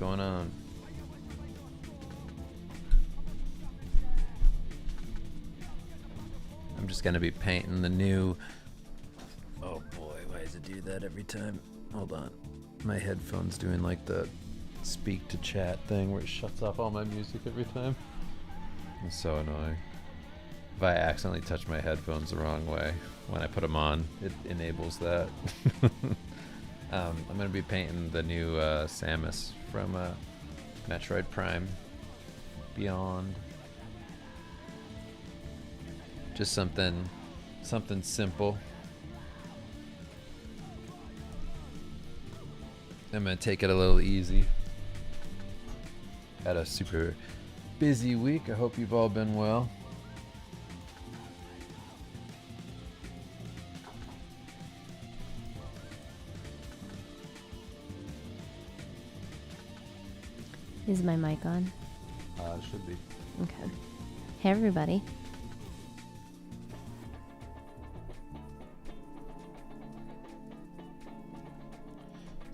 going on? I'm just gonna be painting the new... Oh boy, why does it do that every time? Hold on. My headphone's doing like the speak to chat thing where it shuts off all my music every time. It's so annoying. If I accidentally touch my headphones the wrong way when I put them on, it enables that. I'm gonna be painting the new Samus from Metroid Prime Beyond. Just something simple. I'm gonna take it a little easy. Had a super busy week. I hope you've all been well. Is my mic on? It should be. Okay. Hey, everybody.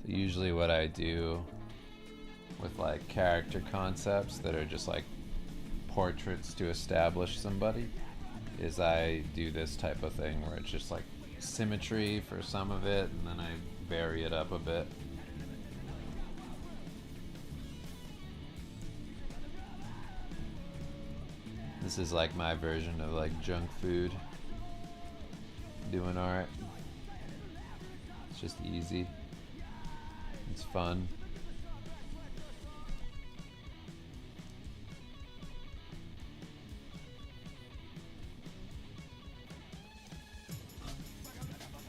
So usually what I do with like character concepts that are just like portraits to establish somebody is I do this type of thing where it's just like symmetry for some of it and then I vary it up a bit. This is like my version of like junk food. Doing art. It's just easy. It's fun.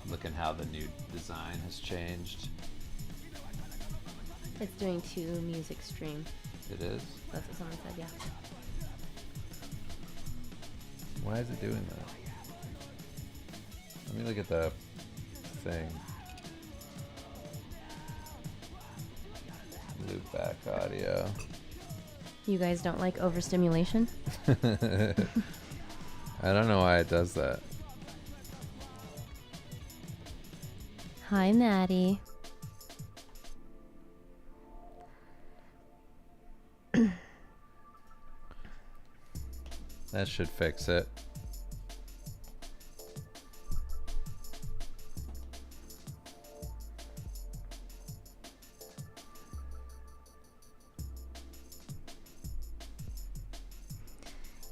Looking how the new design has changed. It's doing 2 music stream. It is? That's what someone said, yeah. Why is it doing that? Let me look at the thing. Loop back audio. You guys don't like overstimulation? I don't know why it does that. Hi, Maddie. That should fix it.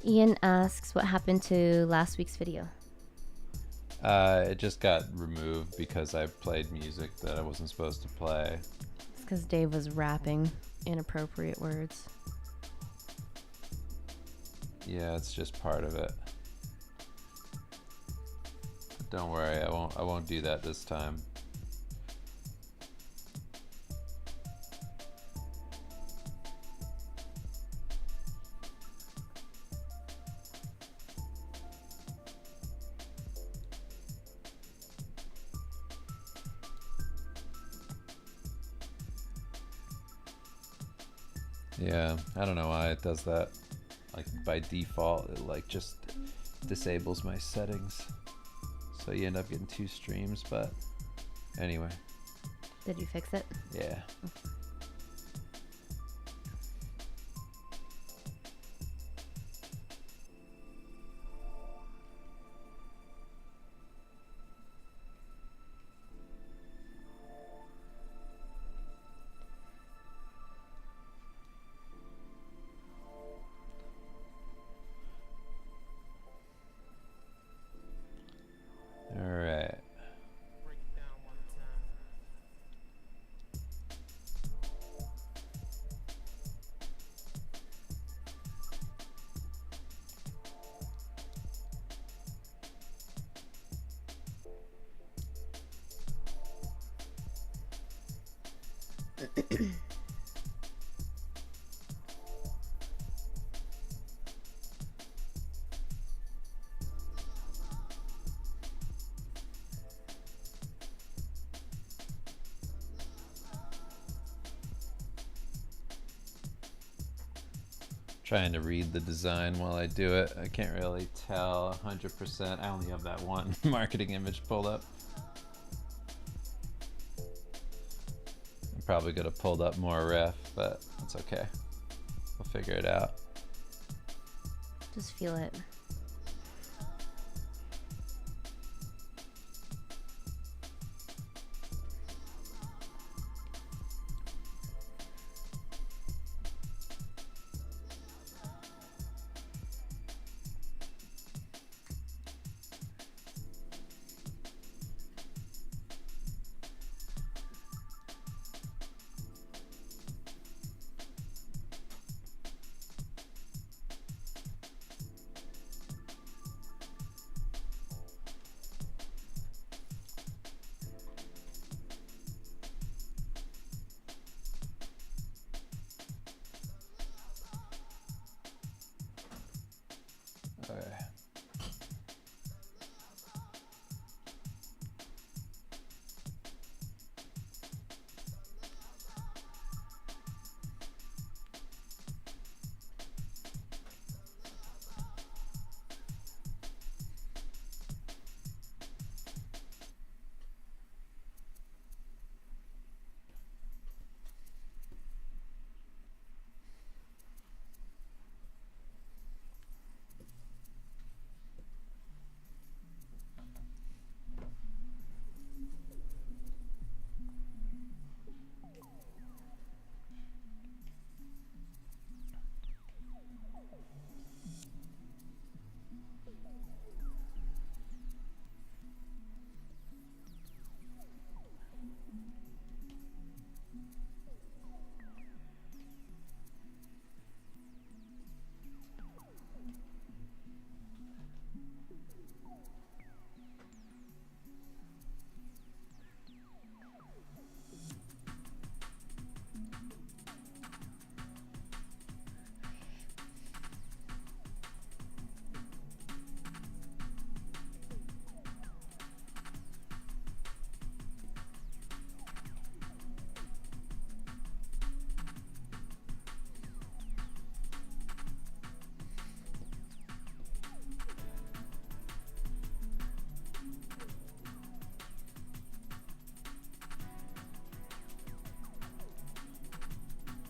Ian asks what happened to last week's video. It just got removed because I played music that I wasn't supposed to play. It's because Dave was rapping inappropriate words. Yeah, it's just part of it. But don't worry, I won't do that this time. Yeah, I don't know why it does that. Like by default, it like just disables my settings. So you end up getting 2 streams, but anyway. Did you fix it? Yeah. Alright. Trying to read the design while I do it. I can't really tell 100%. I only have that one marketing image pulled up. I'm probably could have pulled up more ref. but that's okay. We'll figure it out. Just feel it. Okay.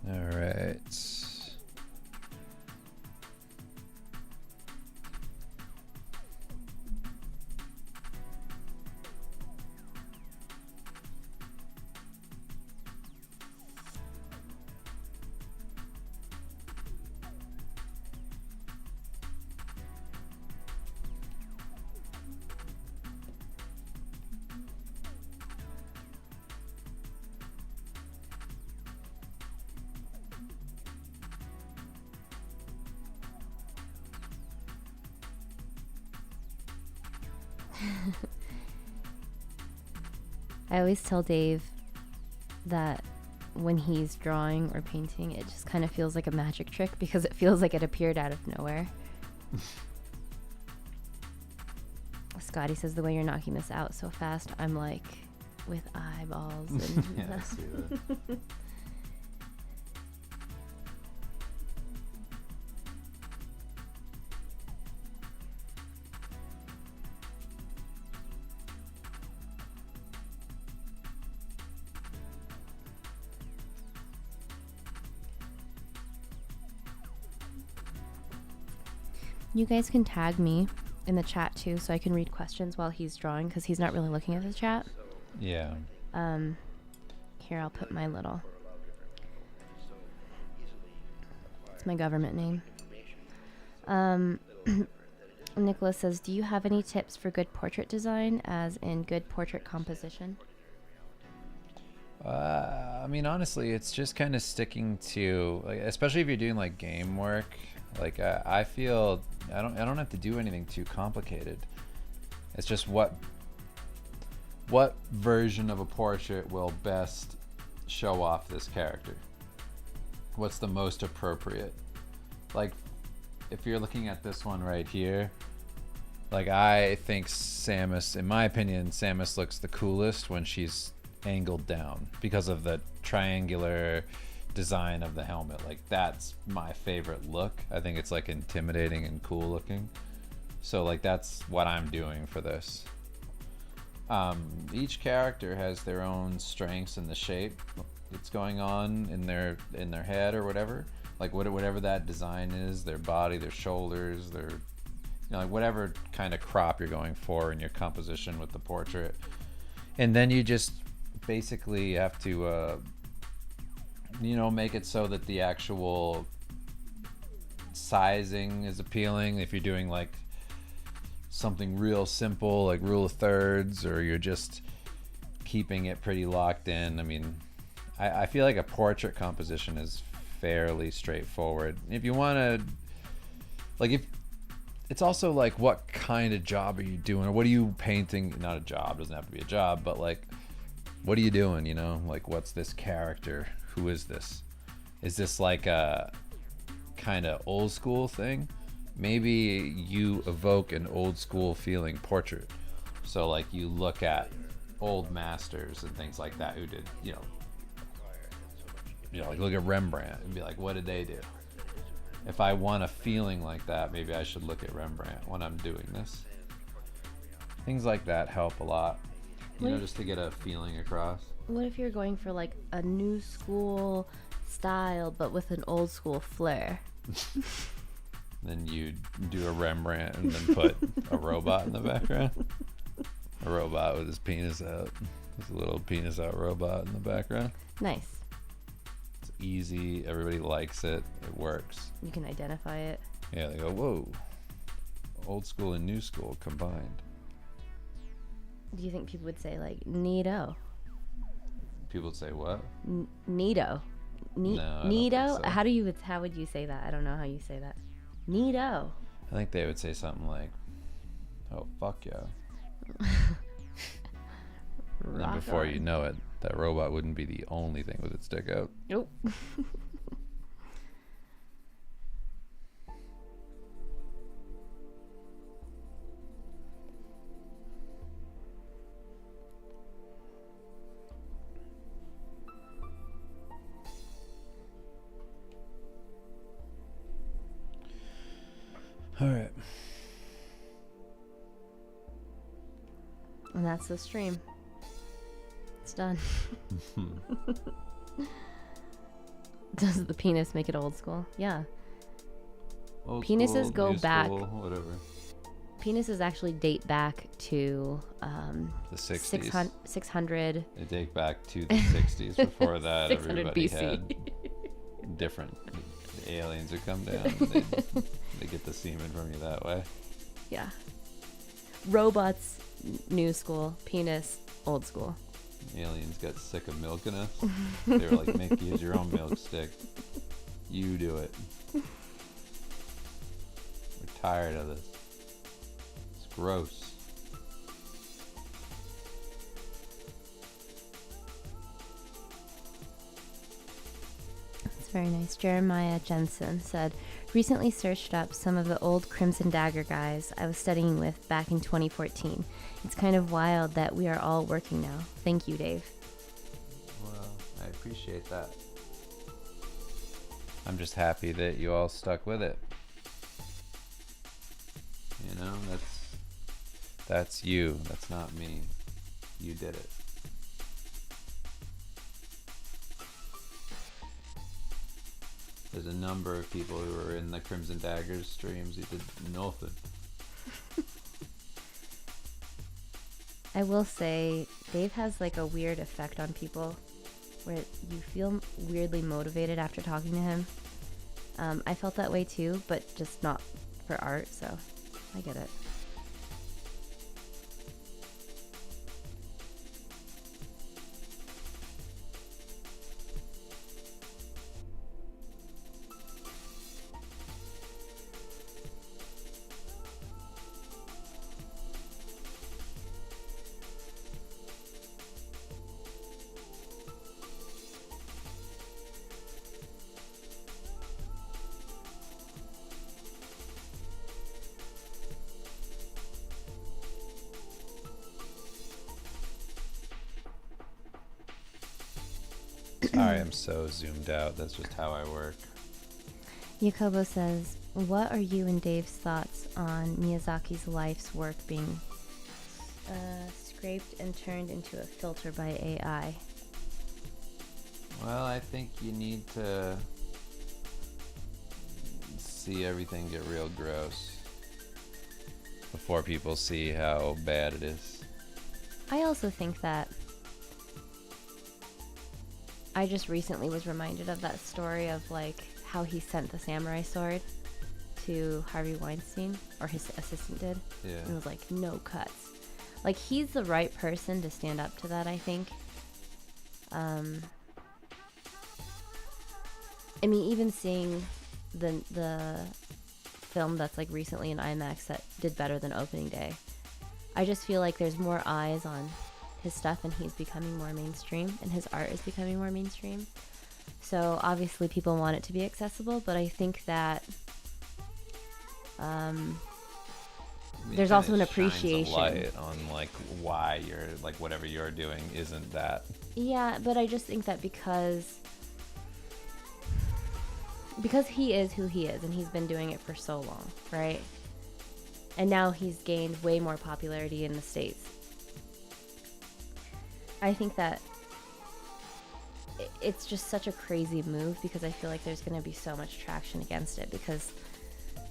All right. I always tell Dave that when he's drawing or painting, it just kind of feels like a magic trick because it feels like it appeared out of nowhere. Scotty says the way you're knocking this out so fast, I'm like with eyeballs. And Yeah, I see that. You guys can tag me in the chat too so I can read questions while he's drawing because he's not really looking at the chat. Yeah. Here, I'll put my little... It's my government name. Nicholas says, do you have any tips for good portrait design, as in good portrait composition? I mean, honestly, it's just kind of sticking to, like, especially if you're doing like game work. Like, I feel I don't have to do anything too complicated. It's just what version of a portrait will best show off this character. What's the most appropriate? Like, if you're looking at this one right here, like, I think Samus, in my opinion, Samus looks the coolest when she's angled down because of the triangular design of the helmet. Like, that's my favorite look. I think it's like intimidating and cool looking. So like, that's what I'm doing for this. Each character has their own strengths in the shape. that's going on in their head or whatever, like whatever that design is, their body, their shoulders, their, like whatever kind of crop you're going for in your composition with the portrait. And then you just basically have to make it so that the actual sizing is appealing. If you're doing like something real simple like rule of thirds, or you're just keeping it pretty locked in. I mean, I feel like a portrait composition is fairly straightforward. If you want to, like, if it's also like what kind of job are you doing, or what are you painting? Not a job, doesn't have to be a job, but like, what are you doing, like, what's this character, who is this? Is this like a kind of old school thing? Maybe you evoke an old school feeling portrait, so like you look at old masters and things like that who did, like look at Rembrandt and be like, what did they do? If I want a feeling like that, maybe I should look at Rembrandt when I'm doing this. Things like that help a lot, just to get a feeling across. What if you're going for like a new school style but with an old school flair? Then you do a Rembrandt and then put a robot in the background. A robot with his penis out. There's a little penis out robot in the background. Nice. It's easy. Everybody likes it. It works. You can identify it. Yeah, they go, whoa. Old school and new school combined. Do you think people would say like neato? People would say what? Neato. No, I don't neato? think so. How would you say that? I don't know how you say that. Neato. I think they would say something like, oh, fuck yeah. And then before you know it, that robot wouldn't be the only thing with its dick out. Nope. All right. And that's the stream. It's done. Does the penis make it old school? Yeah. Old Penises school, go new back. School, whatever. Penises actually date back to The 60s. 600. They date back to the 60s. Before that, 600 everybody BC. had different. The aliens would come down. And they get the semen from you that way. Yeah. Robots, new school. Penis, old school. Aliens got sick of milking us. They were like, "Mick, use your own milk stick. You do it. We're tired of this. It's gross." It's very nice. Jeremiah Jensen said, recently searched up some of the old Crimson Dagger guys I was studying with back in 2014. It's kind of wild that we are all working now. Thank you, Dave. Well, I appreciate that. I'm just happy that you all stuck with it. That's you. That's not me. You did it. There's a number of people who were in the Crimson Daggers streams who did nothing. I will say, Dave has like a weird effect on people where you feel weirdly motivated after talking to him. I felt that way too, but just not for art, so I get it. Sorry, I'm so zoomed out. That's just how I work. Yakobo says, what are you and Dave's thoughts on Miyazaki's life's work being scraped and turned into a filter by AI? Well, I think you need to see everything get real gross before people see how bad it is. I also think that I just recently was reminded of that story of like how he sent the samurai sword to Harvey Weinstein, or his assistant did. Yeah. And it was like, no cuts. Like, he's the right person to stand up to that, I think. I mean, even seeing the film that's like recently in IMAX that did better than opening day, I just feel like there's more eyes on his stuff and he's becoming more mainstream and his art is becoming more mainstream. So obviously people want it to be accessible, but I think that there's also an appreciation. Shines a light on like why you're like whatever you're doing isn't that. Yeah, but I just think that because he is who he is and he's been doing it for so long, right? And now he's gained way more popularity in the States. I think that it's just such a crazy move because I feel like there's going to be so much traction against it because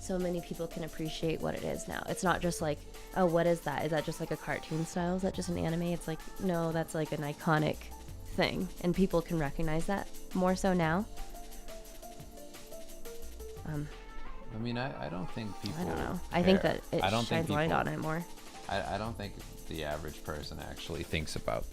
so many people can appreciate what it is now. It's not just like, oh, what is that? Is that just like a cartoon style? Is that just an anime? It's like, no, that's like an iconic thing. And people can recognize that more so now. I mean, I don't think people. I don't know. Care. I think that it I don't shines think light people, on it more. I don't think the average person actually thinks about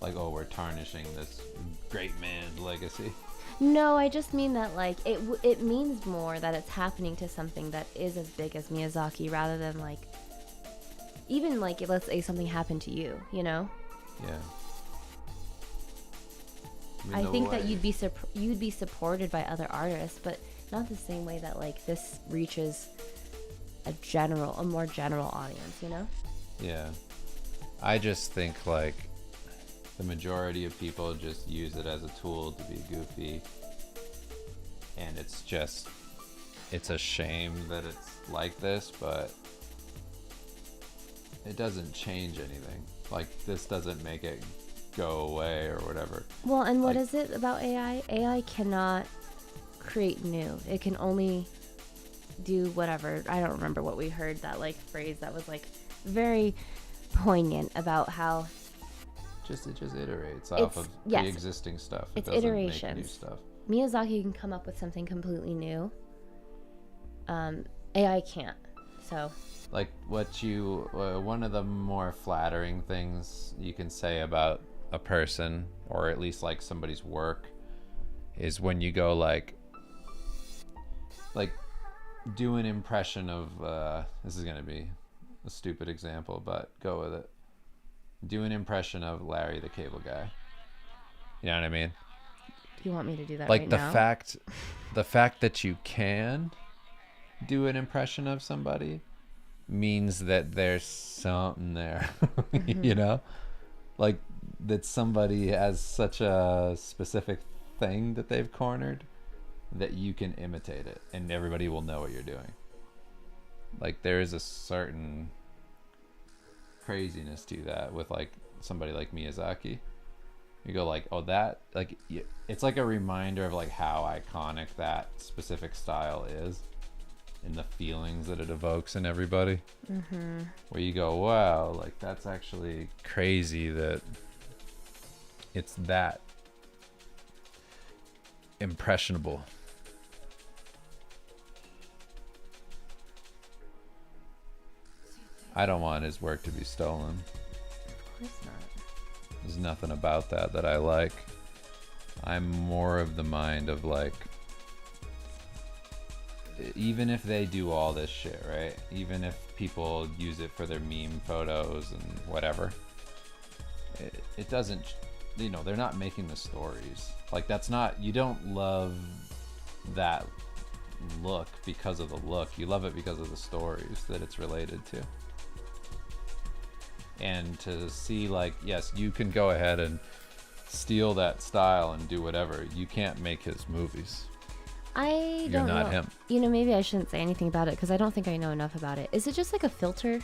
like, oh, we're tarnishing this great man's legacy. No, I just mean that like it means more that it's happening to something that is as big as Miyazaki rather than like even like let's say something happened to you, you know? Yeah. I think that you'd be supported by other artists, but not the same way that like this reaches a more general audience, you know? Yeah. I just think like the majority of people just use it as a tool to be goofy, and it's a shame that it's like this, but it doesn't change anything. Like, this doesn't make it go away or whatever. Well, and what Like- is it about AI? AI cannot create new. It can only do whatever. I don't remember what we heard, that like phrase that was like very poignant about how It just iterates off of yes. pre-existing stuff. It It's doesn't iterations. make new stuff. Miyazaki can come up with something completely new. AI can't. So Like one of the more flattering things you can say about a person, or at least like somebody's work, is when you go like do an impression of this is gonna be a stupid example, but go with it. Do an impression of Larry the Cable Guy. You know what I mean? do you want me to do that Like right the now? fact that you can do an impression of somebody means that there's something there. You know, like that somebody has such a specific thing that they've cornered that you can imitate it and everybody will know what you're doing. Like, there is a certain craziness to that with like somebody like Miyazaki. You go like, oh, that, like, it's like a reminder of like how iconic that specific style is and the feelings that it evokes in everybody. Where you go, wow, like that's actually crazy that it's that impressionable. I don't want his work to be stolen. Of course not. There's nothing about that I like. I'm more of the mind of like, even if they do all this shit, right? Even if people use it for their meme photos and whatever, it doesn't, you know, they're not making the stories. Like, that's not, you don't love that look because of the look. You love it because of the stories that it's related to. And to see, like, yes, you can go ahead and steal that style and do whatever. You can't make his movies. I You're don't not know. him. You know, maybe I shouldn't say anything about it because I don't think I know enough about it. Is it just like a filter?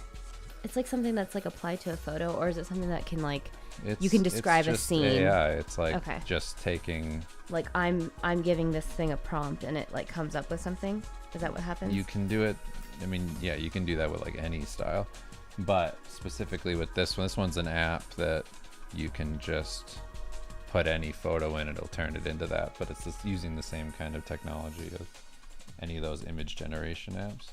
It's like something that's like applied to a photo, or is it something that can like you It's can describe a just scene? AI. It's like Okay. just taking. Like I'm giving this thing a prompt and it like comes up with something. Is that what happens? You can do it. I mean, yeah, you can do that with like any style, but specifically with this one's an app that you can just put any photo in, it'll turn it into that. But it's just using the same kind of technology of any of those image generation apps.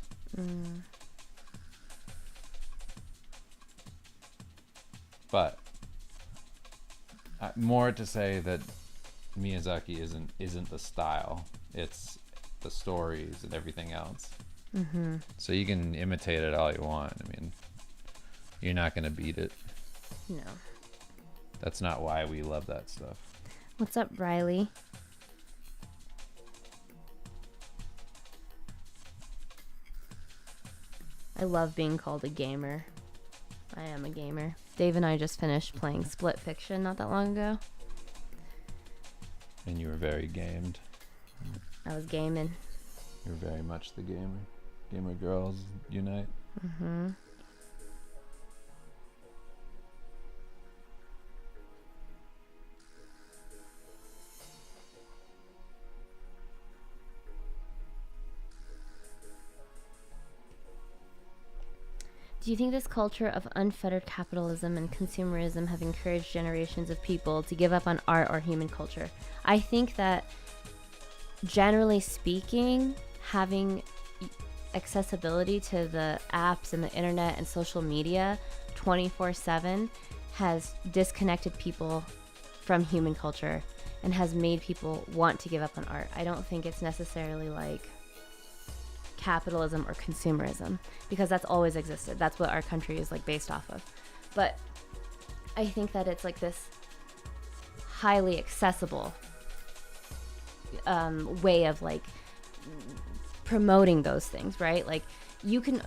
But more to say that Miyazaki isn't the style, it's the stories and everything else. So you can imitate it all you want. I mean, you're not going to beat it. No. That's not why we love that stuff. What's up, Riley? I love being called a gamer. I am a gamer. Dave and I just finished playing Split Fiction not that long ago. And you were very gamed. I was gaming. You're very much the gamer. Gamer girls unite. Do you think this culture of unfettered capitalism and consumerism have encouraged generations of people to give up on art or human culture? I think that, generally speaking, having accessibility to the apps and the internet and social media 24/7 has disconnected people from human culture and has made people want to give up on art. I don't think it's necessarily like capitalism or consumerism, because that's always existed. That's what our country is like based off of. But I think that it's like this highly accessible way of like promoting those things, right? Like you can,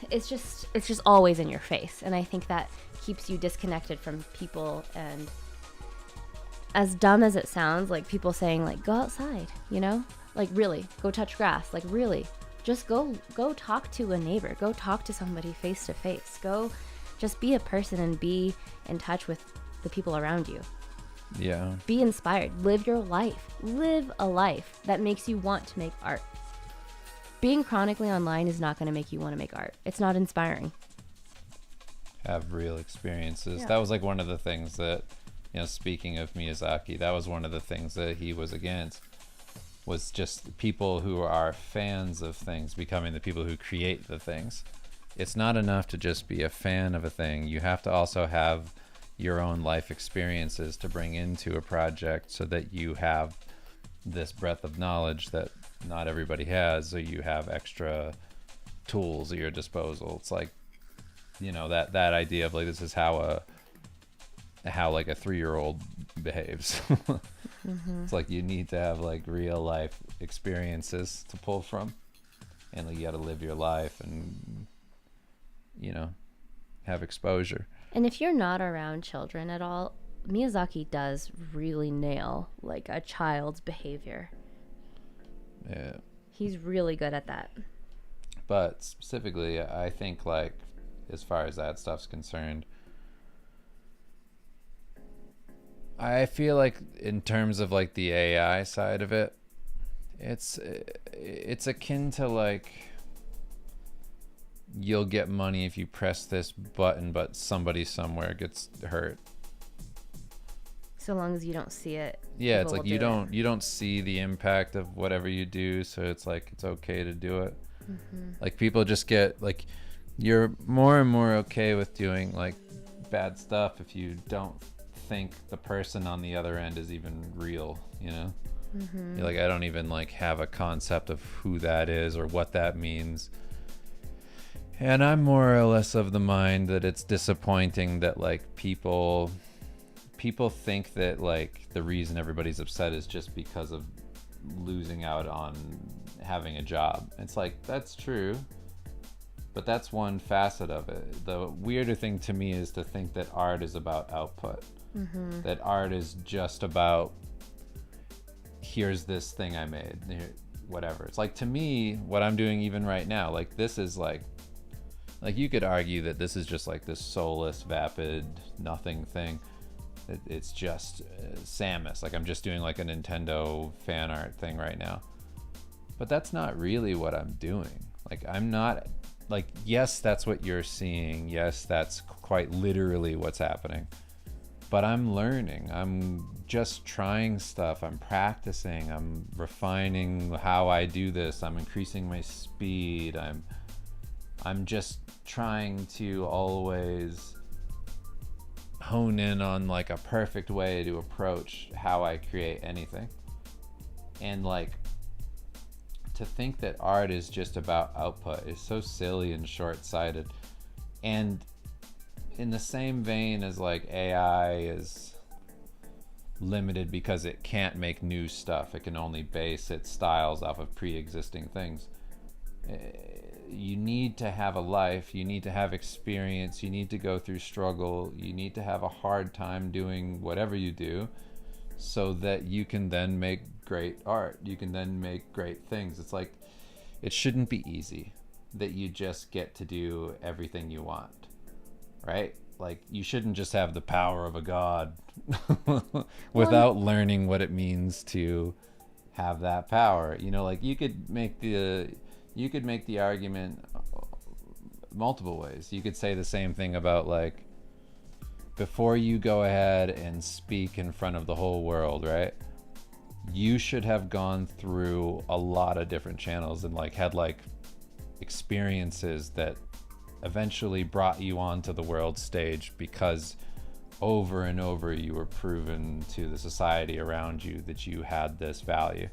it's just always in your face, and I think that keeps you disconnected from people. And as dumb as it sounds, like people saying like go outside, you know, like really go touch grass, like really just go talk to a neighbor, go talk to somebody face to face, go just be a person and be in touch with the people around you. Yeah. Be inspired, live your life, live a life that makes you want to make art. Being chronically online is not going to make you want to make art. It's not inspiring. Have real experiences. Yeah. That was like one of the things that, you know, speaking of Miyazaki, that was one of the things that he was against, was just people who are fans of things becoming the people who create the things. It's not enough to just be a fan of a thing. You have to also have your own life experiences to bring into a project so that you have this breadth of knowledge that not everybody has, so you have extra tools at your disposal. It's like, you know, that idea of like, this is how like a 3-year-old behaves. It's like you need to have like real life experiences to pull from, and like you got to live your life and, you know, have exposure. And if you're not around children at all, Miyazaki does really nail like a child's behavior. Yeah. He's really good at that. But specifically, I think like as far as that stuff's concerned, I feel like in terms of like the AI side of it, it's akin to like you'll get money if you press this button, but somebody somewhere gets hurt. So long as you don't see it. Yeah, it's people like will do you don't see the impact of whatever you do, so it's like it's okay to do it. Like people just get like, you're more and more okay with doing like bad stuff if you don't think the person on the other end is even real, you know? You're like, I don't even like have a concept of who that is or what that means. And I'm more or less of the mind that it's disappointing that like people think that like the reason everybody's upset is just because of losing out on having a job. It's like, that's true, but that's one facet of it. The weirder thing to me is to think that art is about output. That art is just about, here's this thing I made, whatever. It's like, to me, what I'm doing even right now, like this is like Like, you could argue that this is just like this soulless, vapid, nothing thing. It's just Samus. Like, I'm just doing like a Nintendo fan art thing right now. But that's not really what I'm doing. Like, I'm not, like, yes, that's what you're seeing. Yes, that's quite literally what's happening. But I'm learning. I'm just trying stuff. I'm practicing. I'm refining how I do this. I'm increasing my speed. I'm just trying to always hone in on like a perfect way to approach how I create anything. And like, to think that art is just about output is so silly and short-sighted. And in the same vein as like AI is limited because it can't make new stuff, it can only base its styles off of pre-existing things. You need to have a life, you need to have experience, you need to go through struggle, you need to have a hard time doing whatever you do so that you can then make great art, you can then make great things. It's like, it shouldn't be easy that you just get to do everything you want, right? Like, you shouldn't just have the power of a god without learning what it means to have that power. You know, like, you could make the argument multiple ways. You could say the same thing about, like, before you go ahead and speak in front of the whole world, right? You should have gone through a lot of different channels and like had like experiences that eventually brought you onto the world stage, because over and over you were proven to the society around you that you had this value.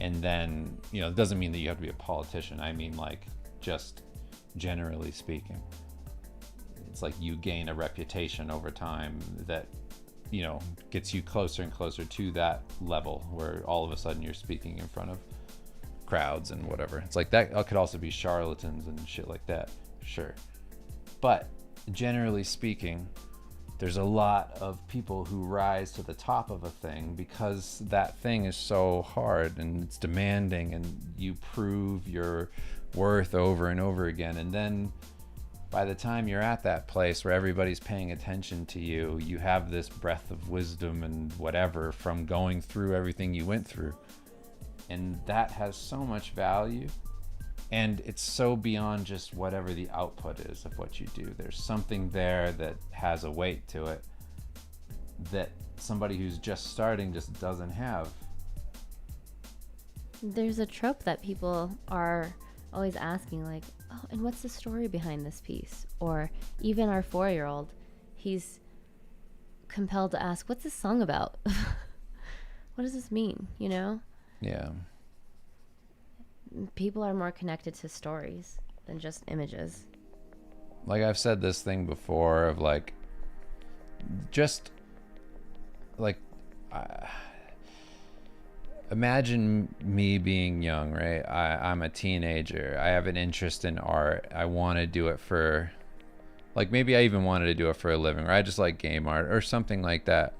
And then, you know, it doesn't mean that you have to be a politician. I mean, like, just generally speaking, it's like you gain a reputation over time that, you know, gets you closer and closer to that level where all of a sudden you're speaking in front of crowds and whatever. It's like that could also be charlatans and shit like that, sure. But generally speaking, there's a lot of people who rise to the top of a thing because that thing is so hard and it's demanding, and you prove your worth over and over again. And then by the time you're at that place where everybody's paying attention to you, you have this breath of wisdom and whatever from going through everything you went through. And that has so much value. And it's so beyond just whatever the output is of what you do. There's something there that has a weight to it that somebody who's just starting just doesn't have. There's a trope that people are always asking, like, oh, and what's the story behind this piece? Or even our 4-year-old, he's compelled to ask, what's this song about? What does this mean, you know? Yeah. People are more connected to stories than just images. Like, I've said this thing before of like, just like, imagine me being young, right? I'm a teenager. I have an interest in art. I want to do it for, like, maybe I even wanted to do it for a living, or I just like game art or something like that.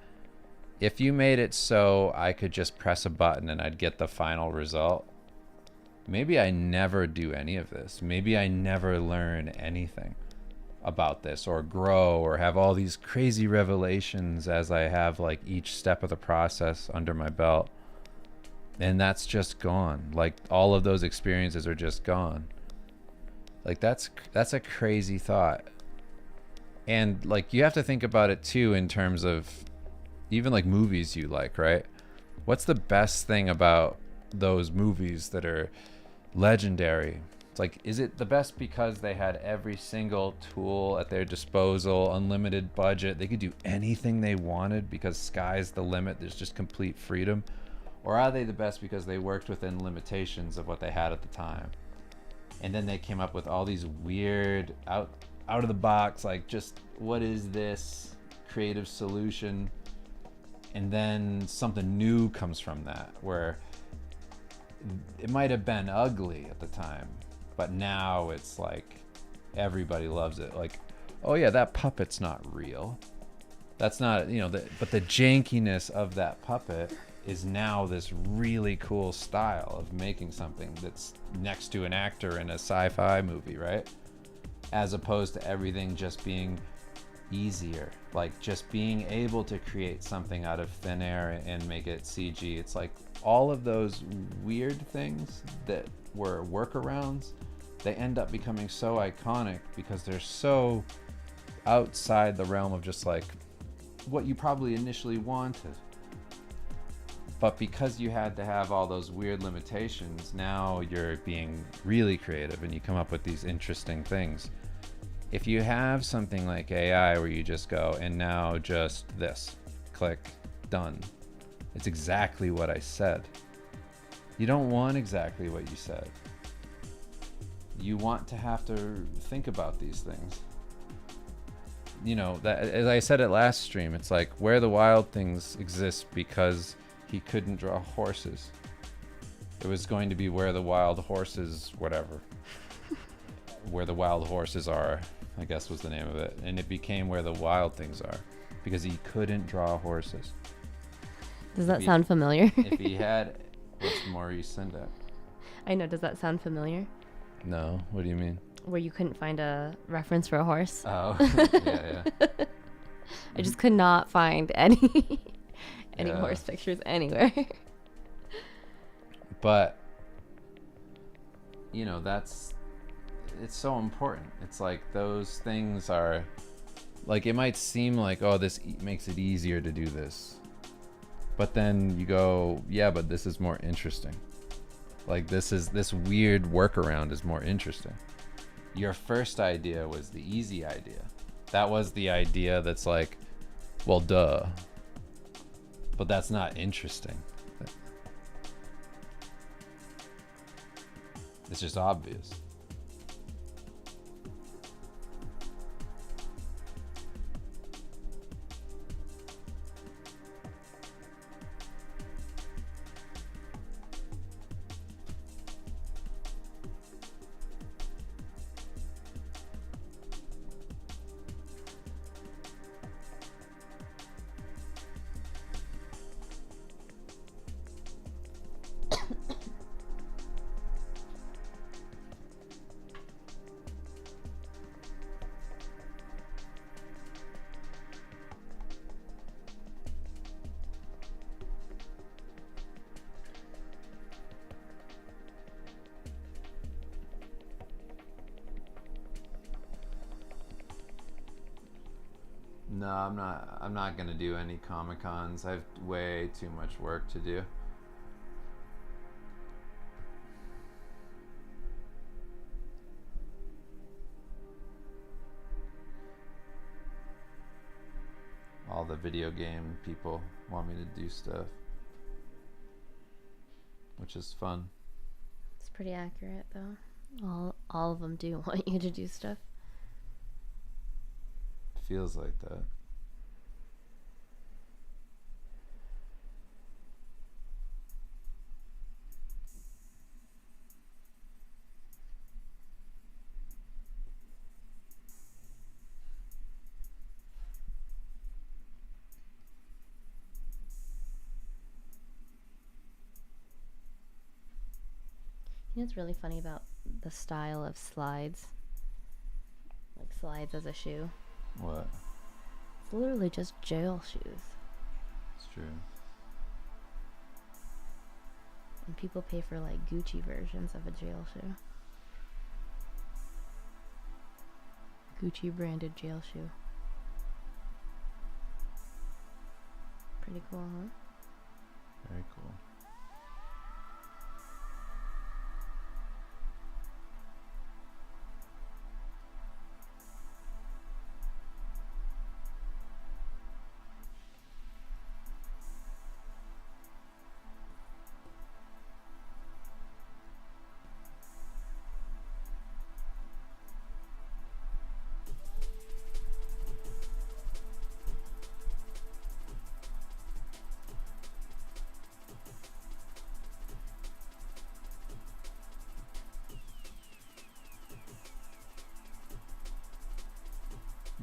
If you made it so I could just press a button and I'd get the final result, maybe I never do any of this. Maybe I never learn anything about this or grow or have all these crazy revelations as I have like each step of the process under my belt. And that's just gone. Like, all of those experiences are just gone. Like, that's a crazy thought. And like, you have to think about it too in terms of even like movies you like, right? What's the best thing about those movies that are legendary? It's like, is it the best because they had every single tool at their disposal, unlimited budget, they could do anything they wanted because sky's the limit, there's just complete freedom? Or are they the best because they worked within limitations of what they had at the time? And then they came up with all these weird, out of the box, like, just what is this creative solution? And then something new comes from that, where it might have been ugly at the time, but now it's like everybody loves it. Like, oh yeah, that puppet's not real. That's not, you know, but the jankiness of that puppet is now this really cool style of making something that's next to an actor in a sci-fi movie, right? as opposed to everything just being easier, like just being able to create something out of thin air and make it CG. It's like all of those weird things that were workarounds, they end up becoming so iconic because they're so outside the realm of just like what you probably initially wanted. But because you had to have all those weird limitations, now you're being really creative and you come up with these interesting things. If you have something like AI where you just go and now just this, click, done. It's exactly what I said. You don't want exactly what you said. You want to have to think about these things. You know, that, as I said at last stream, it's like Where the Wild Things exists because he couldn't draw horses. It was going to be Where the Wild Horses, whatever. Where the Wild Horses Are, I guess was the name of it. And it became Where the Wild Things Are because he couldn't draw horses. Does that sound familiar? If he had, what's Maurice Sendak? I know, does that sound familiar? No, what do you mean? Where you couldn't find a reference for a horse? Oh, yeah. I just could not find any Yeah. horse pictures anywhere. But, you know, it's so important. It's like those things are, like, it might seem like, oh, this makes it easier to do this. But then you go, yeah, but this is more interesting. Like, this weird workaround is more interesting. Your first idea was the easy idea. That was the idea that's like, well, duh. But that's not interesting. It's just obvious. No, I'm not gonna do any Comic Cons. I have way too much work to do. All the video game people want me to do stuff, which is fun. It's pretty accurate, though. All of them do want you to do stuff. Feels like that. You know what's really funny about the style of slides? Like slides as a shoe. What? It's literally just jail shoes. It's true. And people pay for like Gucci versions of a jail shoe. Gucci branded jail shoe. Pretty cool, huh? Very cool.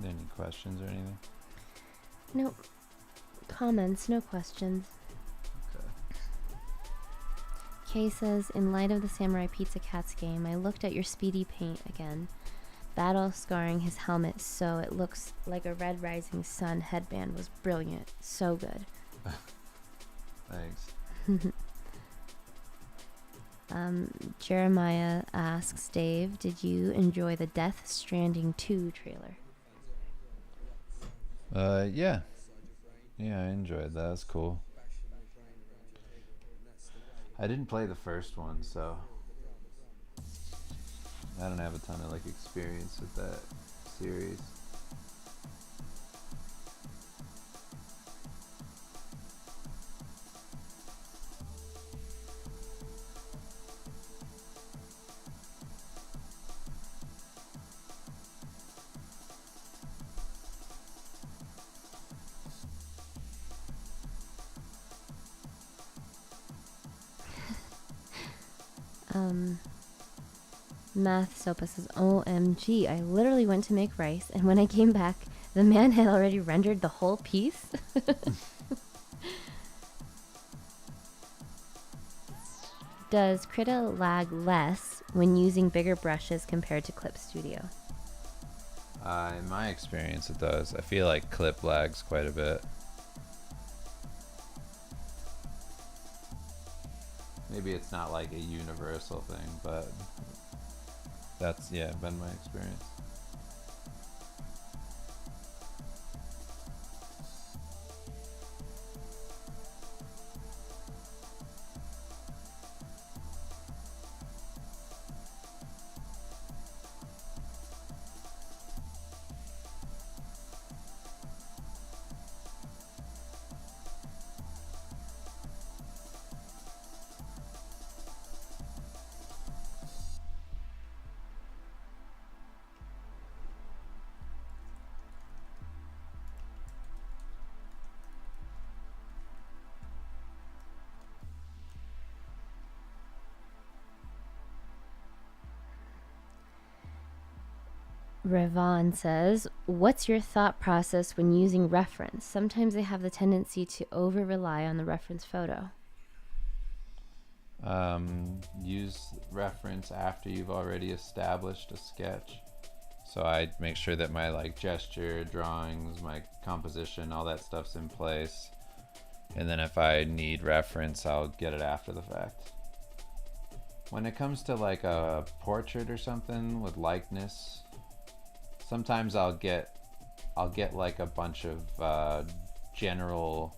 Any questions or anything? Nope. Comments, no questions. Okay. Kay says, in light of the Samurai Pizza Cats game, I looked at your speedy paint again. Battle scarring his helmet so it looks like a red rising sun headband was brilliant. So good. Thanks. Jeremiah asks Dave, did you enjoy the Death Stranding 2 trailer? Yeah. Yeah, I enjoyed that. It was cool. I didn't play the first one, so I don't have a ton of like experience with that series. Math Sopa says, OMG, I literally went to make rice, and when I came back, the man had already rendered the whole piece. Does Krita lag less when using bigger brushes compared to Clip Studio? In my experience, it does. I feel like Clip lags quite a bit. Maybe it's not like a universal thing, but that's, yeah, been my experience. Revon says, what's your thought process when using reference? Sometimes they have the tendency to over-rely on the reference photo. Use reference after you've already established a sketch. So I make sure that my like gesture, drawings, my composition, all that stuff's in place. And then if I need reference, I'll get it after the fact. When it comes to like a portrait or something with likeness, sometimes I'll get like a bunch of general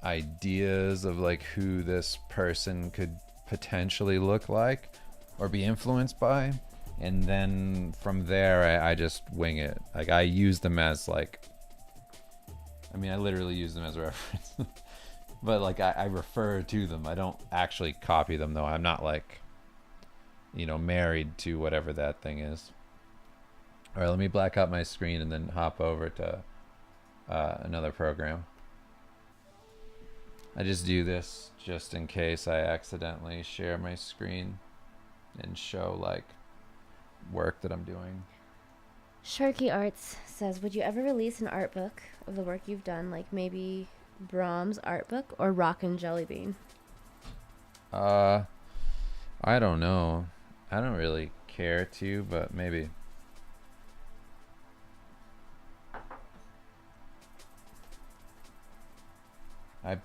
ideas of like who this person could potentially look like or be influenced by, and then from there I just wing it. Like I use them as like, I mean I literally use them as a reference but like I refer to them. I don't actually copy them though. I'm not like, you know, married to whatever that thing is. All right, let me black out my screen and then hop over to another program. I just do this just in case I accidentally share my screen and show like work that I'm doing. Sharky Arts says, would you ever release an art book of the work you've done, like maybe Brahms art book or Rockin' Jelly Bean? I don't know. I don't really care to, but maybe.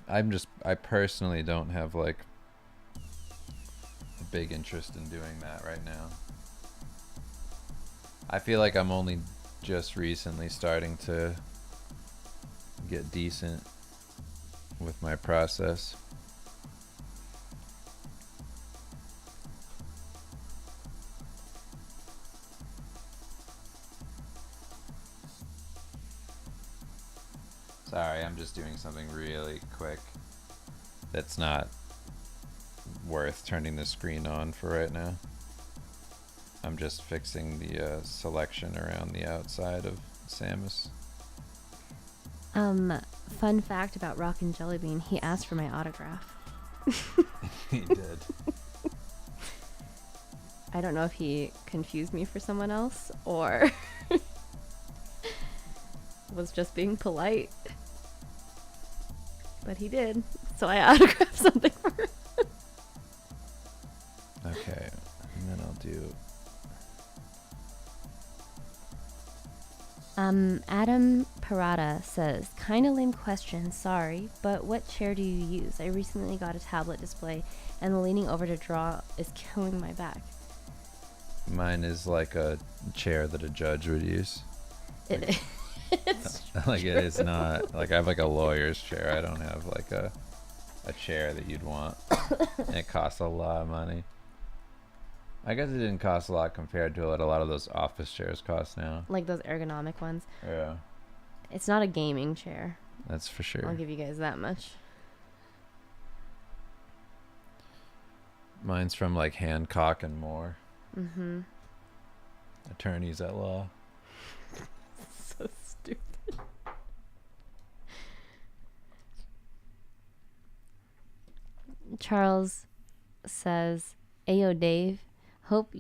I personally don't have like a big interest in doing that right now. I feel like I'm only just recently starting to get decent with my process. Sorry, I'm just doing something really quick that's not worth turning the screen on for right now. I'm just fixing the selection around the outside of Samus. Fun fact about Rockin' Jelly Bean, he asked for my autograph. He did. I don't know if he confused me for someone else or was just being polite. But he did, so I autographed something for him. Okay, and then I'll do Adam Parada says, kind of lame question, sorry, but what chair do you use? I recently got a tablet display and the leaning over to draw is killing my back. Mine is like a chair that a judge would use. It's Like it is not like I have like a lawyer's chair. I don't have like a chair that you'd want. And it costs a lot of money. I guess it didn't cost a lot compared to what a lot of those office chairs cost now. like those ergonomic ones. Yeah, It's not a gaming chair. that's for sure. I'll give you guys that much. Mine's from like Hancock and Moore, Mm-hmm. attorneys at law. So stupid. Charles says, "Ayo, Dave. Hope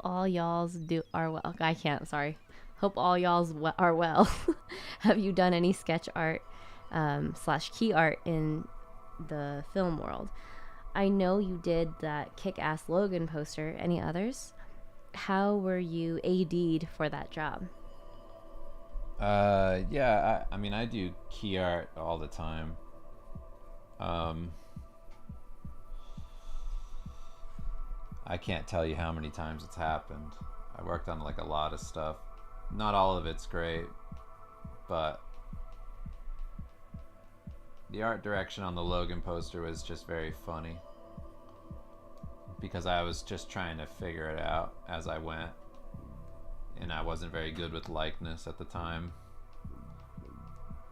all y'all's are well. I can't. Sorry. Hope all y'all's are well. Have you done any sketch art / key art in the film world? I know you did that Kick-Ass Logan poster. Any others? How were you AD'd for that job?" Yeah, I mean I do key art all the time. I can't tell you how many times it's happened. I worked on like a lot of stuff. Not all of it's great, but the art direction on the Logan poster was just very funny because I was just trying to figure it out as I went, and I wasn't very good with likeness at the time,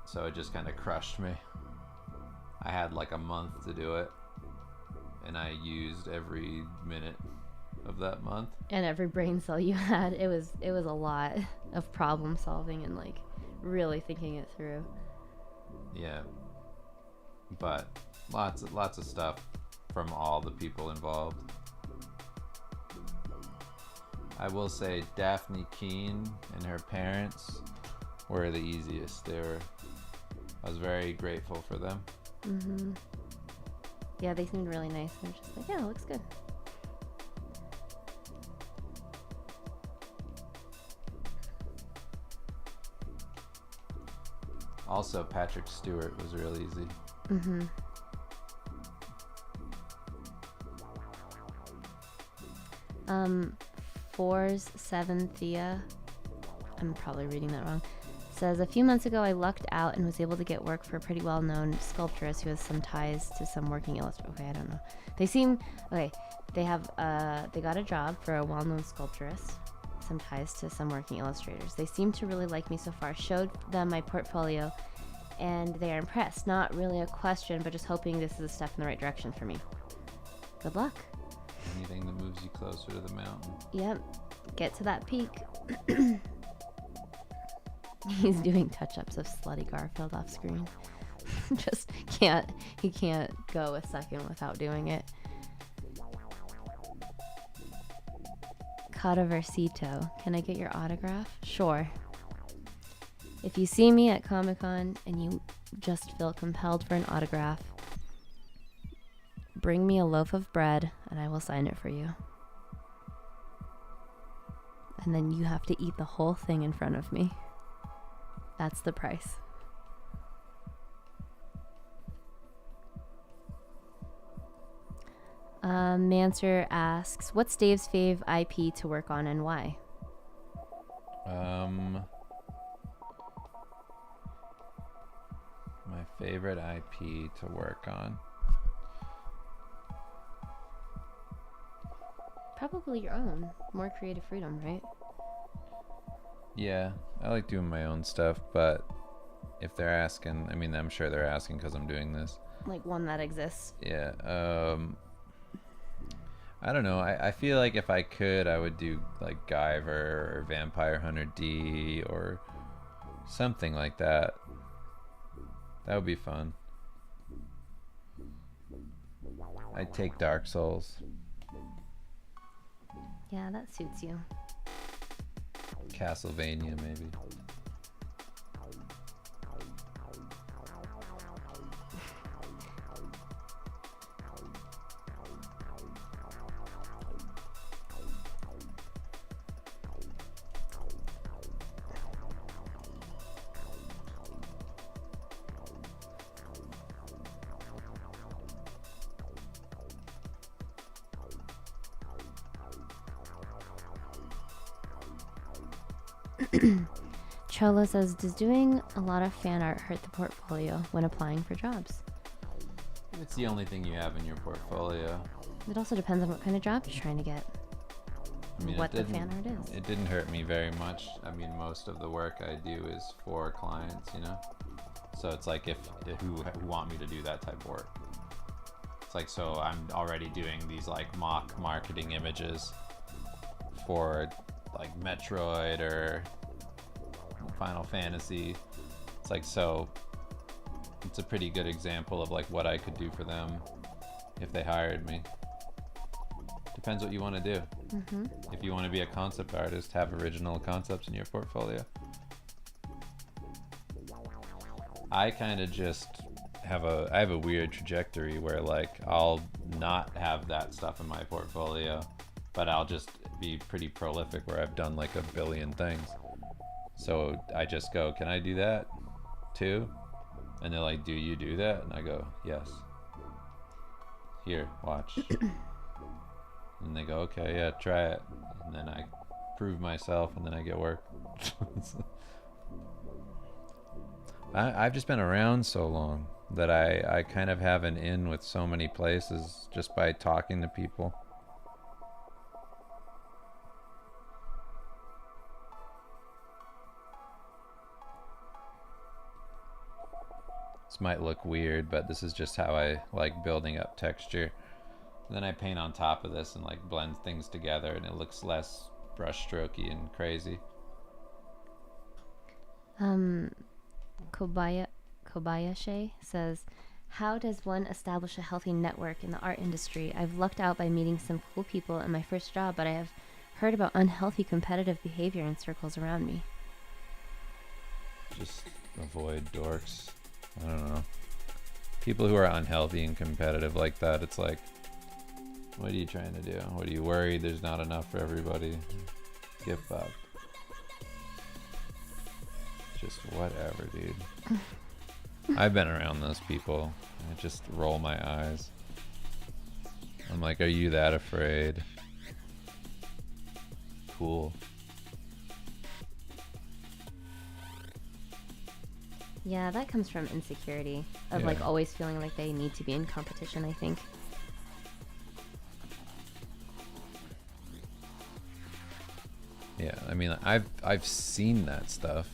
so it just kind of crushed me. I had like a month to do it, and I used every minute of that month. And every brain cell you had, it was a lot of problem solving and like really thinking it through. Yeah, but lots of stuff from all the people involved. I will say Daphne Keene and her parents were the easiest. I was very grateful for them. Mm-hmm. Yeah, they seemed really nice. They're just like, yeah, it looks good. Also, Patrick Stewart was real easy. Mm-hmm. Fours 7 Thea, I'm probably reading that wrong, says, a few months ago I lucked out and was able to get work for a pretty well-known sculptress who has some ties to some working illustrators. Okay, I don't know. They got a job for a well-known sculptress, some ties to some working illustrators. They seem to really like me so far. Showed them my portfolio and they are impressed. Not really a question, but just hoping this is a step in the right direction for me. Good luck. Anything that moves you closer to the mountain. Yep. Get to that peak. He's doing touch-ups of Slutty Garfield off screen. He can't go a second without doing it. Cadaversito, can I get your autograph? Sure. If you see me at Comic-Con and you just feel compelled for an autograph, bring me a loaf of bread and I will sign it for you. And then you have to eat the whole thing in front of me. That's the price. Manser asks, what's Dave's fave IP to work on and why? My favorite IP to work on. Probably your own. More creative freedom, right? Yeah, I like doing my own stuff, but if they're asking, I mean, I'm sure they're asking because I'm doing this. Like one that exists. Yeah. I don't know. I feel like if I could, I would do like Guyver or Vampire Hunter D or something like that. That would be fun. I'd take Dark Souls. Yeah, that suits you. Castlevania, maybe. Chola says, does doing a lot of fan art hurt the portfolio when applying for jobs? If it's the only thing you have in your portfolio. It also depends on what kind of job you're trying to get. I mean, What the fan art is. It didn't hurt me very much. I mean, most of the work I do is for clients, you know? So it's like if who want me to do that type of work. It's like, so I'm already doing these like mock marketing images for like Metroid or Final Fantasy. It's like, so it's a pretty good example of like what I could do for them if they hired me. Depends what you want to do. If you want to be a concept artist, have original concepts in your portfolio. I kind of just have a weird trajectory where like I'll not have that stuff in my portfolio, but I'll just be pretty prolific where I've done like 1 billion things. So I just go, can I do that too? And they're like, do you do that? And I go, yes. Here, watch. And they go, okay, yeah, try it. And then I prove myself, and then I get work. I've just been around so long that I kind of have an in with so many places just by talking to people. This might look weird, but this is just how I like building up texture. Then I paint on top of this and like blend things together, and it looks less brushstrokey and crazy. Kobayashi says, how does one establish a healthy network in the art industry? I've lucked out by meeting some cool people in my first job, but I have heard about unhealthy competitive behavior in circles around me. Just avoid dorks. I don't know. People who are unhealthy and competitive like that, it's like, what are you trying to do? What are you worried there's not enough for everybody? Give up. Just whatever, dude. I've been around those people. I just roll my eyes. I'm like, are you that afraid? Cool. Yeah, that comes from insecurity of like always feeling like they need to be in competition, I think. Yeah, I mean, I've seen that stuff,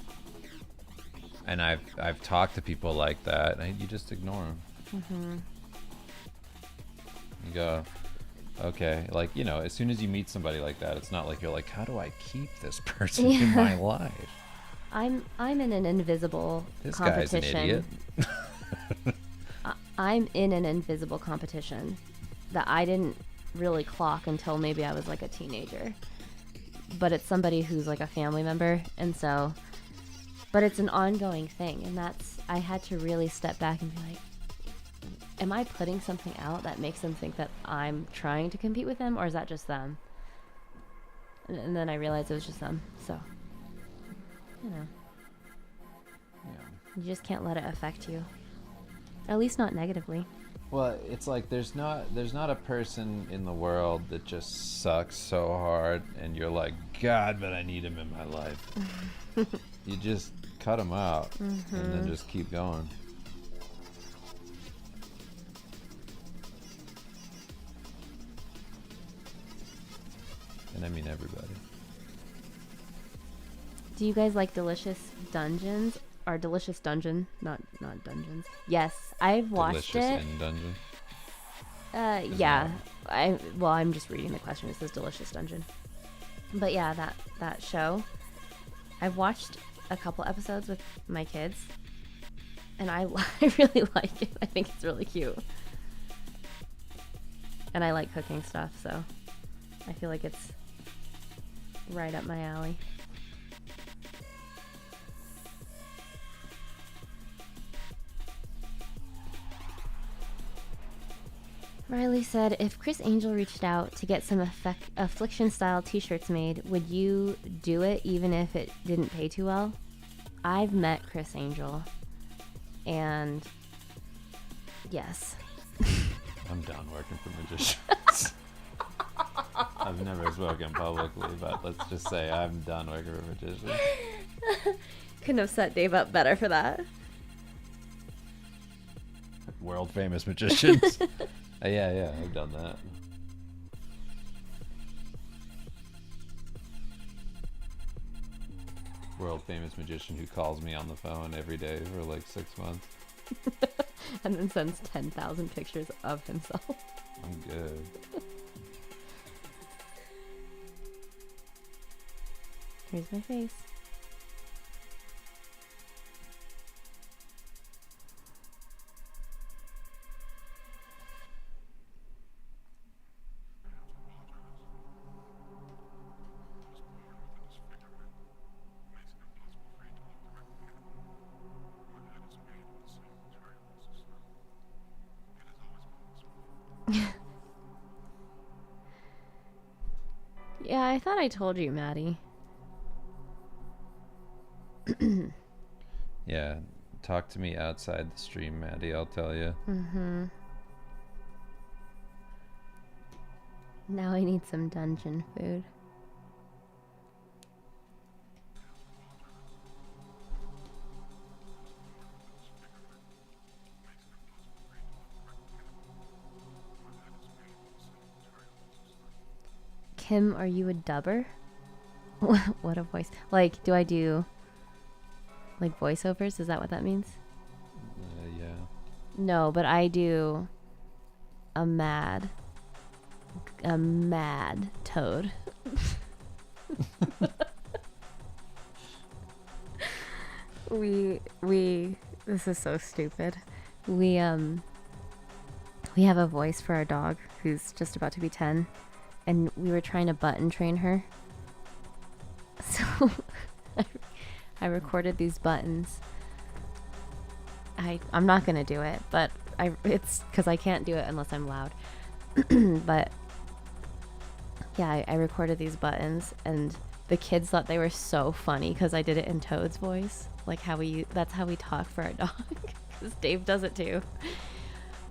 and I've talked to people like that, and you just ignore them. You go, okay, like, you know, as soon as you meet somebody like that, it's not like you're like, how do I keep this person in my life? I'm in an invisible This competition. guy's an idiot. I'm in an invisible competition that I didn't really clock until maybe I was like a teenager. But it's somebody who's like a family member, and so, but it's an ongoing thing, and I had to really step back and be like, am I putting something out that makes them think that I'm trying to compete with them, or is that just them? And then I realized it was just them, so, you know. Yeah. You just can't let it affect you. At least not negatively. Well, it's like there's not a person in the world that just sucks so hard, and you're like, God, but I need him in my life. You just cut him out, and then just keep going. And I mean everybody. Do you guys like Delicious Dungeons? Or Delicious Dungeon, not Dungeons. Yes, I've watched Delicious it. in Dungeon. Yeah. I'm just reading the question. It says Delicious Dungeon. But yeah, that show. I've watched a couple episodes with my kids, and I really like it. I think it's really cute. And I like cooking stuff, so I feel like it's right up my alley. Riley said, if Chris Angel reached out to get some Affliction-style t-shirts made, would you do it even if it didn't pay too well? I've met Chris Angel, and yes. I'm done working for magicians. I've I've never spoken publicly, but let's just say I'm done working for magicians. Couldn't have set Dave up better for that. World famous magicians. Yeah, I've done that. World famous magician who calls me on the phone every day for like 6 months. And then sends 10,000 pictures of himself. I'm good. Here's my face. Yeah, I thought I told you, Maddie. Yeah, talk to me outside the stream, Maddie, I'll tell you. Mm-hmm. Now I need some dungeon food. Kim, are you a dubber? What a voice. Like, do I do like voiceovers? Is that what that means? Yeah. No, but I do a mad toad. we this is so stupid. We have a voice for our dog who's just about to be 10, and we were trying to button train her. So I recorded these buttons. I'm not gonna do it, but it's because I can't do it unless I'm loud. But yeah, I recorded these buttons, and the kids thought they were so funny because I did it in Toad's voice, like that's how we talk for our dog. Because Dave does it too.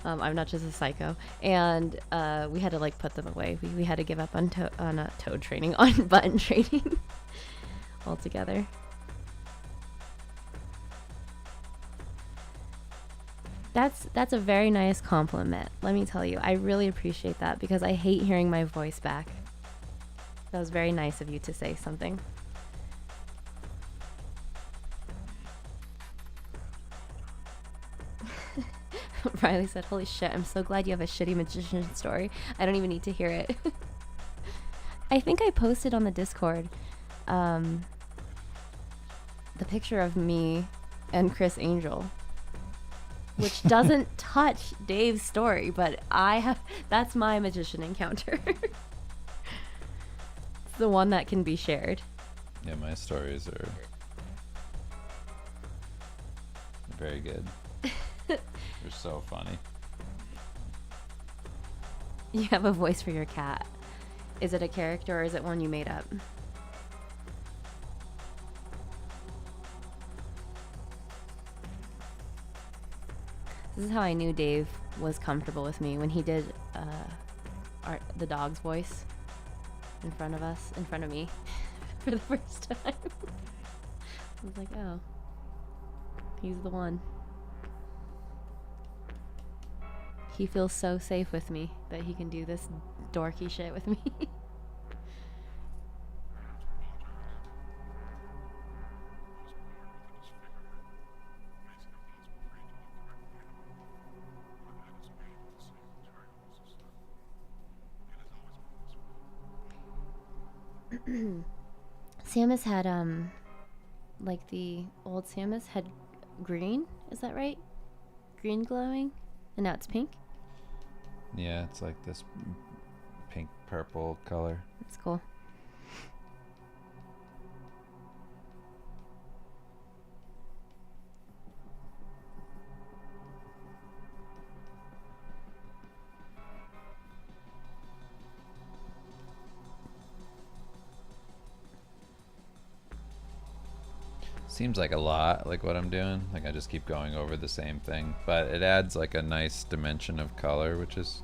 I'm not just a psycho, and we had to like put them away. We had to give up on Toad training, on button training altogether. That's a very nice compliment. Let me tell you, I really appreciate that because I hate hearing my voice back. That was very nice of you to say something. Riley said, "Holy shit, I'm so glad you have a shitty magician story. I don't even need to hear it." I think I posted on the Discord the picture of me and Chris Angel, which doesn't touch Dave's story, but that's my magician encounter. It's the one that can be shared. Yeah, my stories are very good. They're so funny. You have a voice for your cat. Is it a character or is it one you made up? This is how I knew Dave was comfortable with me, when he did the dog's voice in front of me for the first time. I was like, oh, he's the one. He feels so safe with me that he can do this dorky shit with me. Samus had like the old Samus had green, is that right? Green glowing, and now it's pink. Yeah, it's like this pink purple color. That's cool. Seems like a lot, like what I'm doing. Like I just keep going over the same thing, but it adds like a nice dimension of color, which is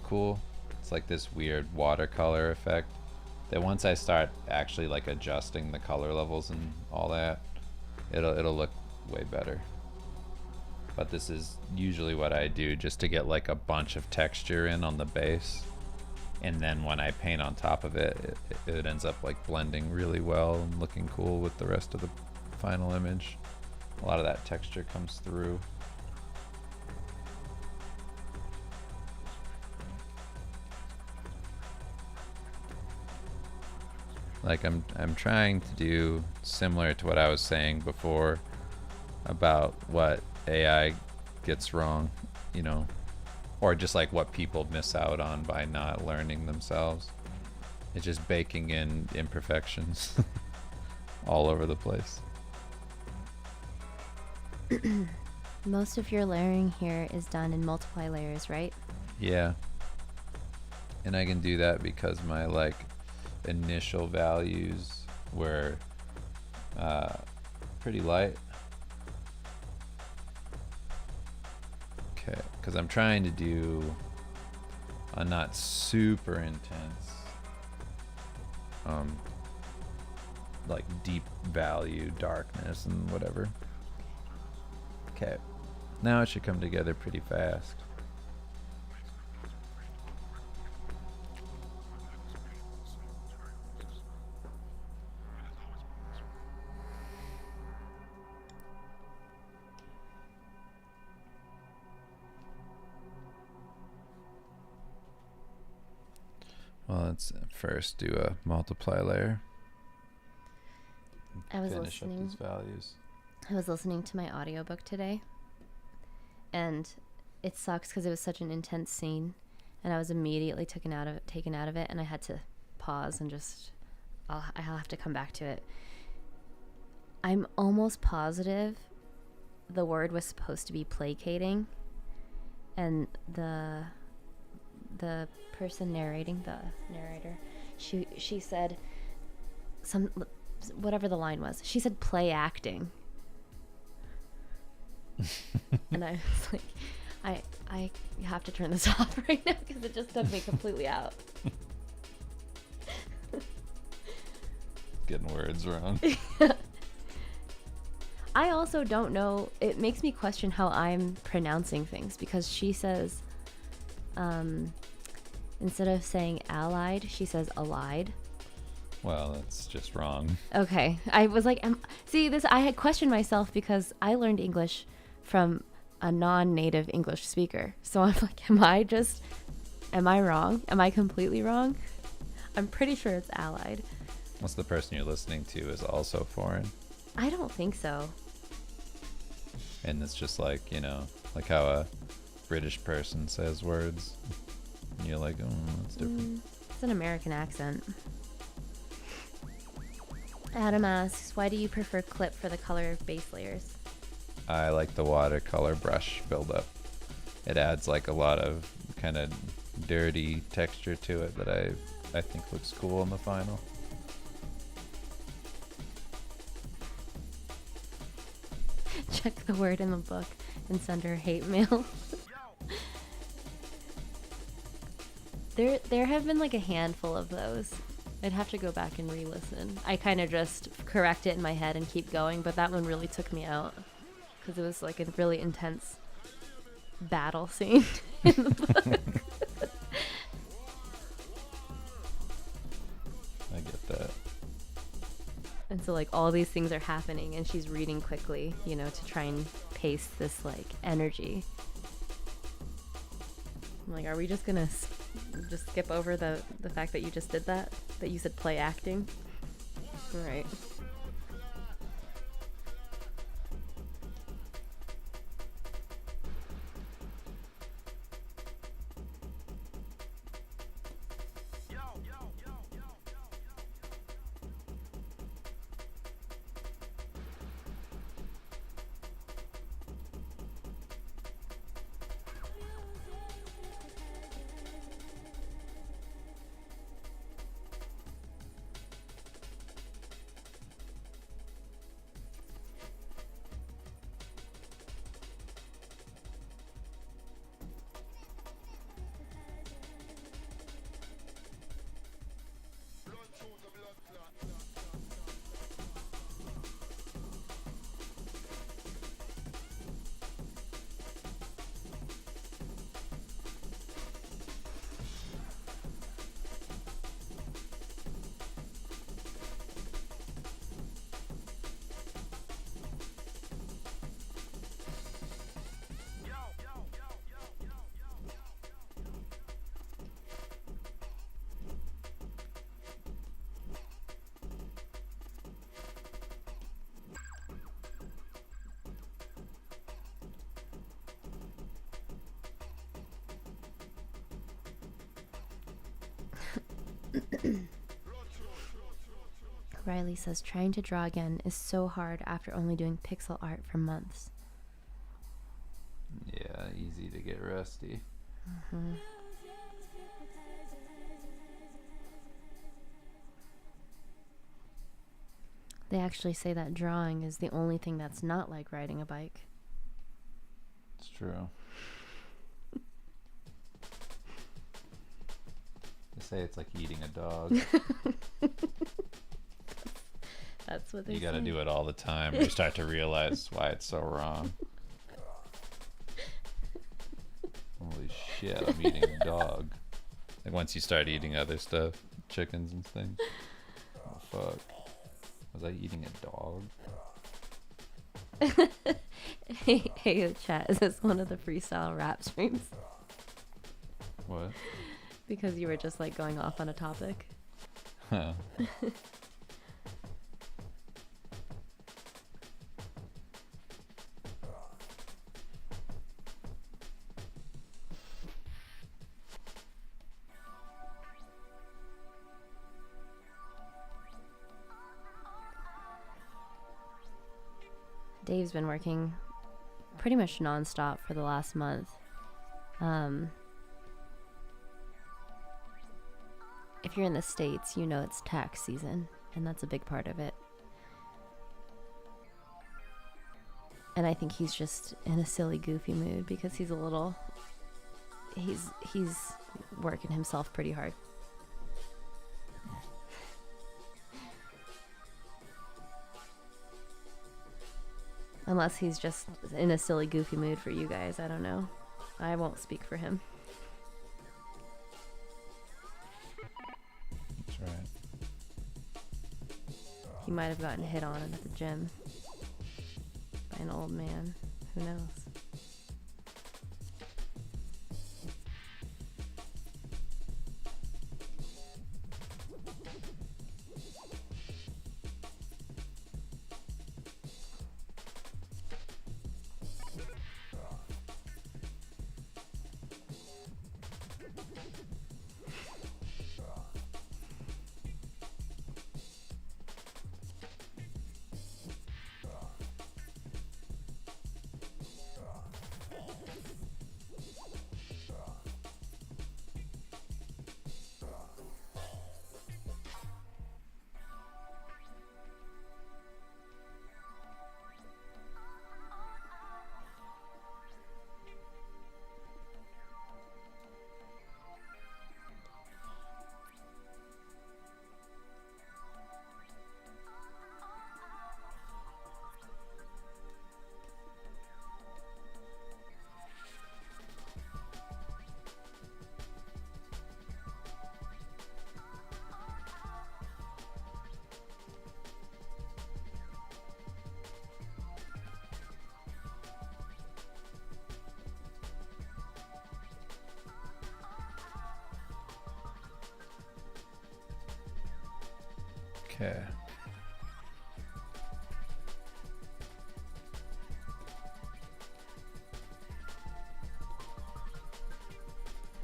cool. It's like this weird watercolor effect that once I start actually like adjusting the color levels and all that, it'll look way better. But this is usually what I do just to get like a bunch of texture in on the base, and then when I paint on top of it, it ends up like blending really well and looking cool with the rest of the final image. A lot of that texture comes through. Like I'm trying to do similar to what I was saying before about what AI gets wrong, you know, or just like what people miss out on by not learning themselves. It's just baking in imperfections all over the place. Most of your layering here is done in multiply layers, right? Yeah. And I can do that because my like initial values were pretty light. Okay, because I'm trying to do a not super intense like deep value darkness and whatever. Okay, now it should come together pretty fast. Well, let's first do a multiply layer. I was Finish up listening. these values. I was listening to my audiobook today, and it sucks because it was such an intense scene, and I was immediately taken out of it, and I had to pause and just I'll have to come back to it. I'm almost positive the word was supposed to be placating, and the person narrating, the narrator, she said whatever the line was, she said play acting. And I was like, I have to turn this off right now because it just took me completely out. Getting words wrong. I also don't know, it makes me question how I'm pronouncing things, because she says instead of saying allied, she says allied. Well, that's just wrong. Okay. I was like, I had questioned myself because I learned English from a non-native English speaker. So I'm like, am I wrong? Am I completely wrong? I'm pretty sure it's allied. Unless the person you're listening to is also foreign. I don't think so. And it's just like, you know, like how a British person says words. And you're like, oh, that's different. It's an American accent. Adam asks, why do you prefer clip for the color base layers? I like the watercolor brush buildup. It adds like a lot of kind of dirty texture to it that I think looks cool in the final. Check the word in the book and send her hate mail. There have been like a handful of those. I'd have to go back and re-listen. I kind of just correct it in my head and keep going, but that one really took me out because it was like a really intense battle scene in the book. I get that. And so like all these things are happening and she's reading quickly, you know, to try and pace this like energy. I'm like, are we just gonna just skip over the fact that you just did that you said play acting? All right. Riley says trying to draw again is so hard after only doing pixel art for months. Yeah, easy to get rusty. Mm-hmm. They actually say that drawing is the only thing that's not like riding a bike. It's true. They say it's like eating a dog. That's what they You say. gotta do it all the time. You start to realize why it's so wrong. Holy shit, I'm eating a dog. Like once you start eating other stuff, chickens and things. Oh fuck. Was I eating a dog? Hey, chat, is this one of the freestyle rap streams? What? Because you were just like going off on a topic. Huh. Dave's been working pretty much nonstop for the last month. If you're in the States, you know it's tax season, and that's a big part of it. And I think he's just in a silly, goofy mood because he's working himself pretty hard. Unless he's just in a silly, goofy mood for you guys. I don't know. I won't speak for him. That's right. He might have gotten hit on at the gym by an old man. Who knows? Okay.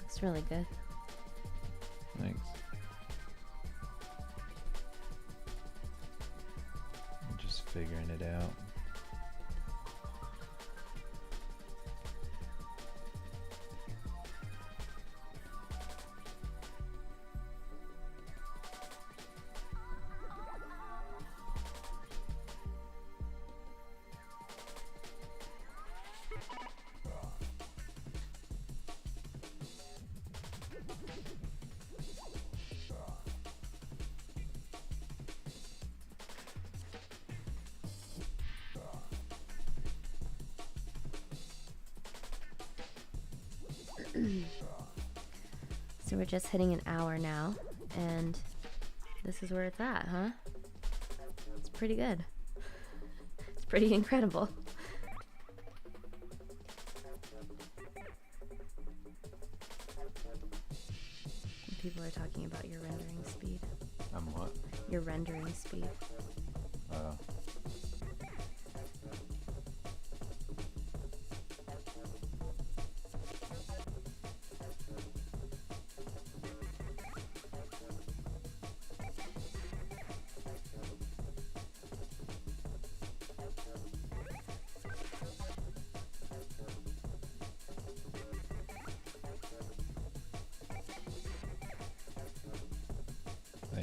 It's really good. Thanks. I'm just figuring it out. So we're just hitting an hour now, and this is where it's at, huh? It's pretty good. It's pretty incredible. People are talking about your rendering speed. What? Your rendering speed.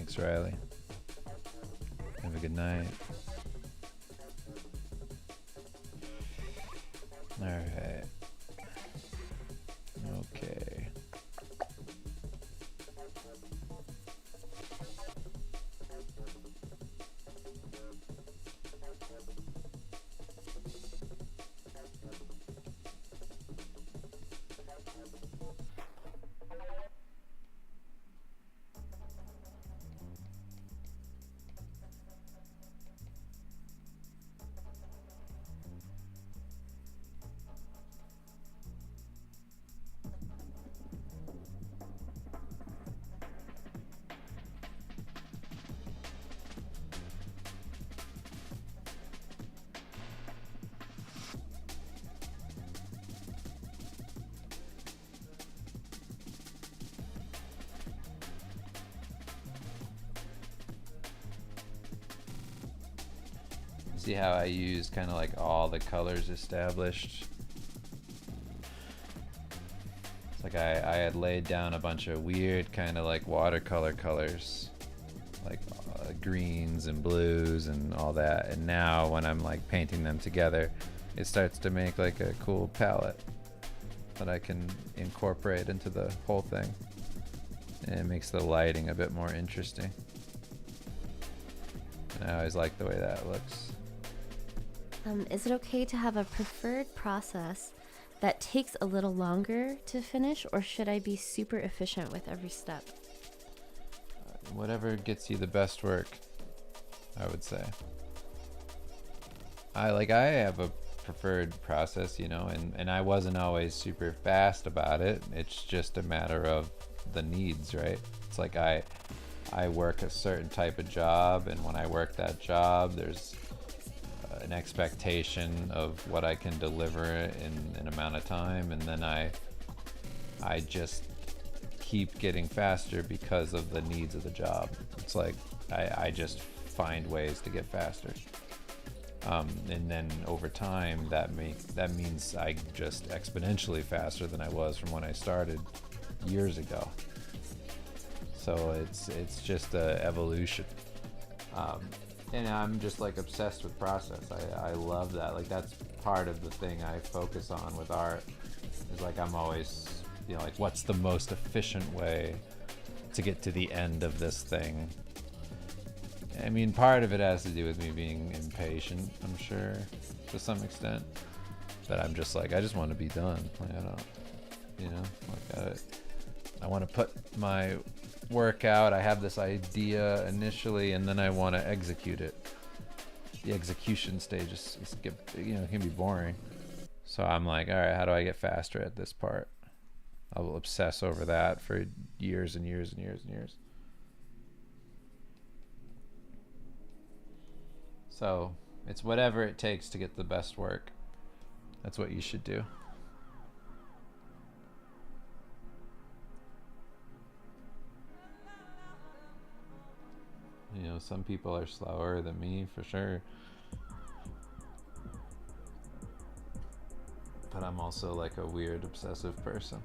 Thanks, Riley. Have a good night. All right. Okay. See how I use kind of like all the colors established? It's like I had laid down a bunch of weird kind of like watercolor colors, like greens and blues and all that. And now when I'm like painting them together, it starts to make like a cool palette that I can incorporate into the whole thing. And it makes the lighting a bit more interesting. And I always like the way that looks. Is it okay to have a preferred process that takes a little longer to finish, or should I be super efficient with every step? Whatever gets you the best work, I would say. I have a preferred process, you know, and I wasn't always super fast about it. It's just a matter of the needs, right? It's like I work a certain type of job, and when I work that job, there's an expectation of what I can deliver in an amount of time, and then I just keep getting faster because of the needs of the job. It's like I just find ways to get faster, and then over time that means I just exponentially faster than I was from when I started years ago. So it's just a evolution. And I'm just like obsessed with process. I love that. Like that's part of the thing I focus on with art, is like I'm always, you know, like what's the most efficient way to get to the end of this thing. I mean, part of it has to do with me being impatient, I'm sure, to some extent. That I'm just like, I just want to be done. Like I don't, you know, like I want to put my work out. I have this idea initially, and then I want to execute it. The execution stage can be boring. So I'm like, all right, how do I get faster at this part? I will obsess over that for years and years and years and years. So it's whatever it takes to get the best work. That's what you should do. You know, some people are slower than me for sure. But I'm also like a weird obsessive person.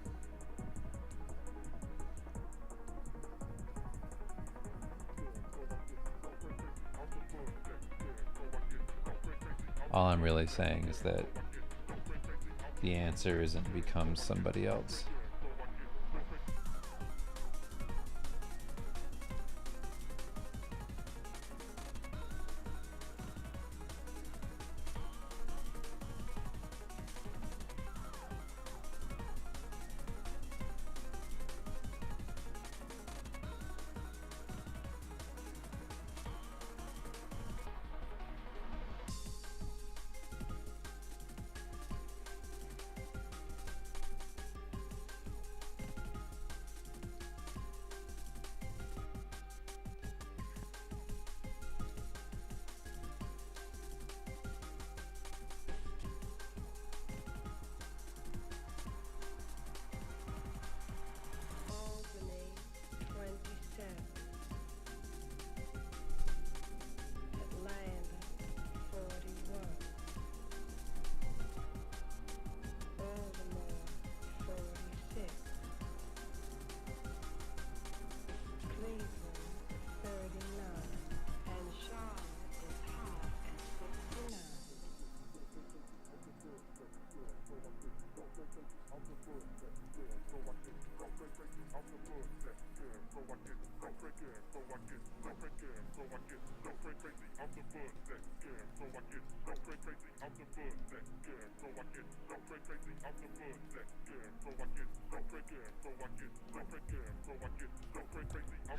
All I'm really saying is that the answer isn't to become somebody else.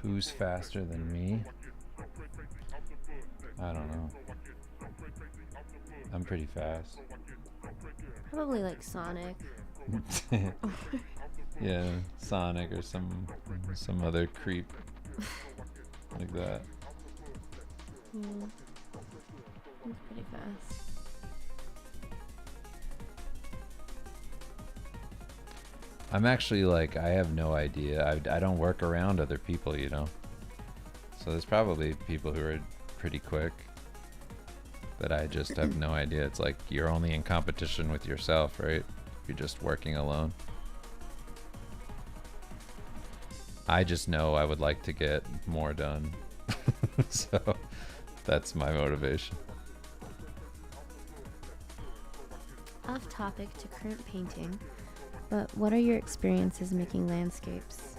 Who's faster than me? I don't know. I'm pretty fast. Probably like Sonic. Yeah, Sonic or some other creep like that. Yeah. He's pretty fast. I'm actually like, I have no idea. I don't work around other people, you know? So there's probably people who are pretty quick that I just have no idea. It's like you're only in competition with yourself, right? You're just working alone. I just know I would like to get more done. So that's my motivation. Off topic to current painting, but what are your experiences making landscapes?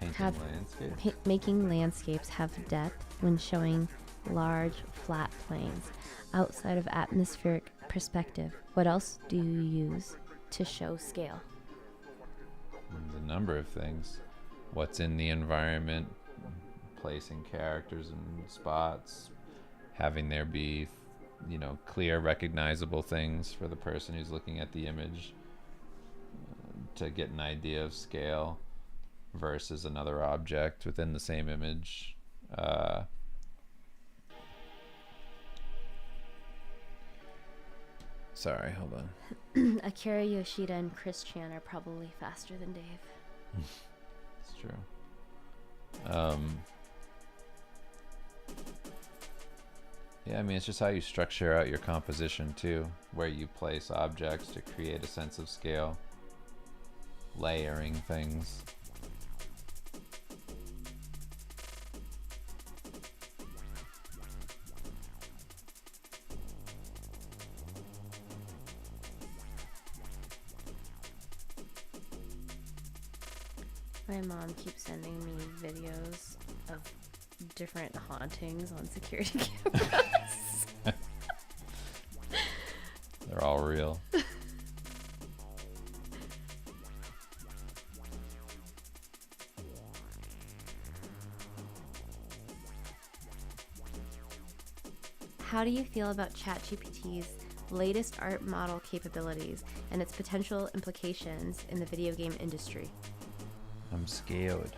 Painting landscapes? Making landscapes have depth when showing large, flat plains outside of atmospheric perspective. What else do you use to show scale? The number of things. What's in the environment, placing characters in spots, having there be, you know, clear, recognizable things for the person who's looking at the image to get an idea of scale versus another object within the same image. Sorry, hold on. Akira Yoshida and Chris Chan are probably faster than Dave. It's true. Yeah, I mean, it's just how you structure out your composition too, where you place objects to create a sense of scale, layering things. My mom keeps sending me videos of different hauntings on security cameras. They're all real. How do you feel about ChatGPT's latest art model capabilities and its potential implications in the video game industry? I'm scared.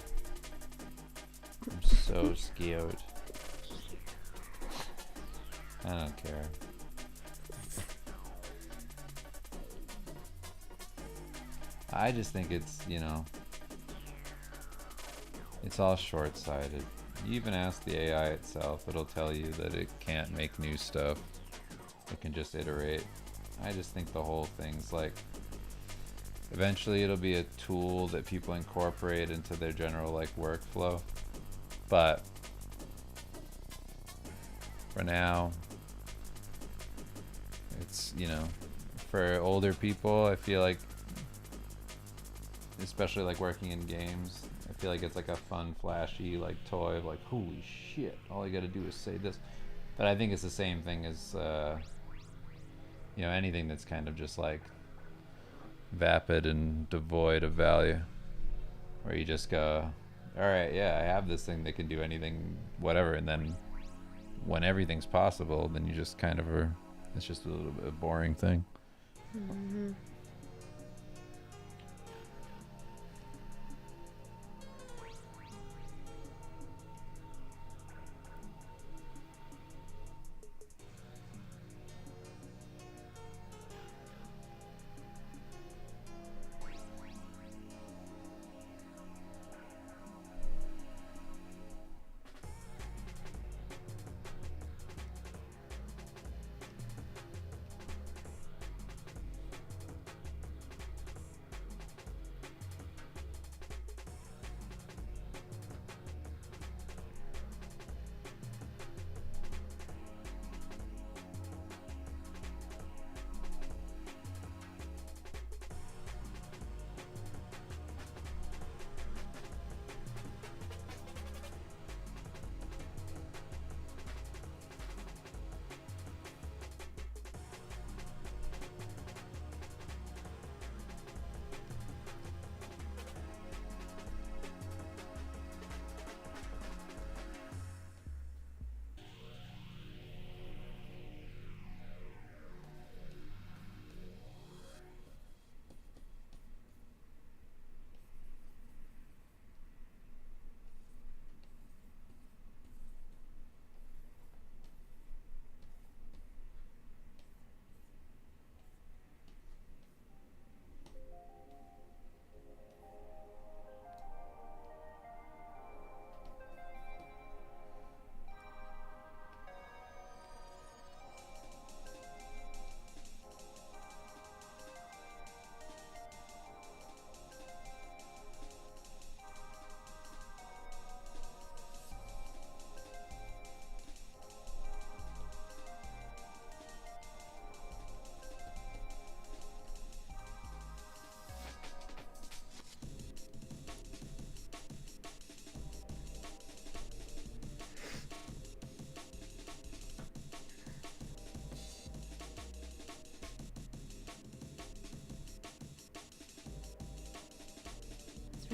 I'm so scared. I don't care. I just think it's, you know, it's all short-sighted. You even ask the AI itself, it'll tell you that it can't make new stuff. It can just iterate. I just think the whole thing's like, eventually it'll be a tool that people incorporate into their general like workflow. But for now, it's, you know, for older people, I feel like, especially like working in games, I feel like it's like a fun, flashy like toy of like, holy shit, all you gotta do is say this. But I think it's the same thing as, you know, anything that's kind of just like vapid and devoid of value, where you just go, all right, yeah, I have this thing that can do anything, whatever, and then when everything's possible, then you just kind of are, it's just a little bit of a boring thing. Mm-hmm.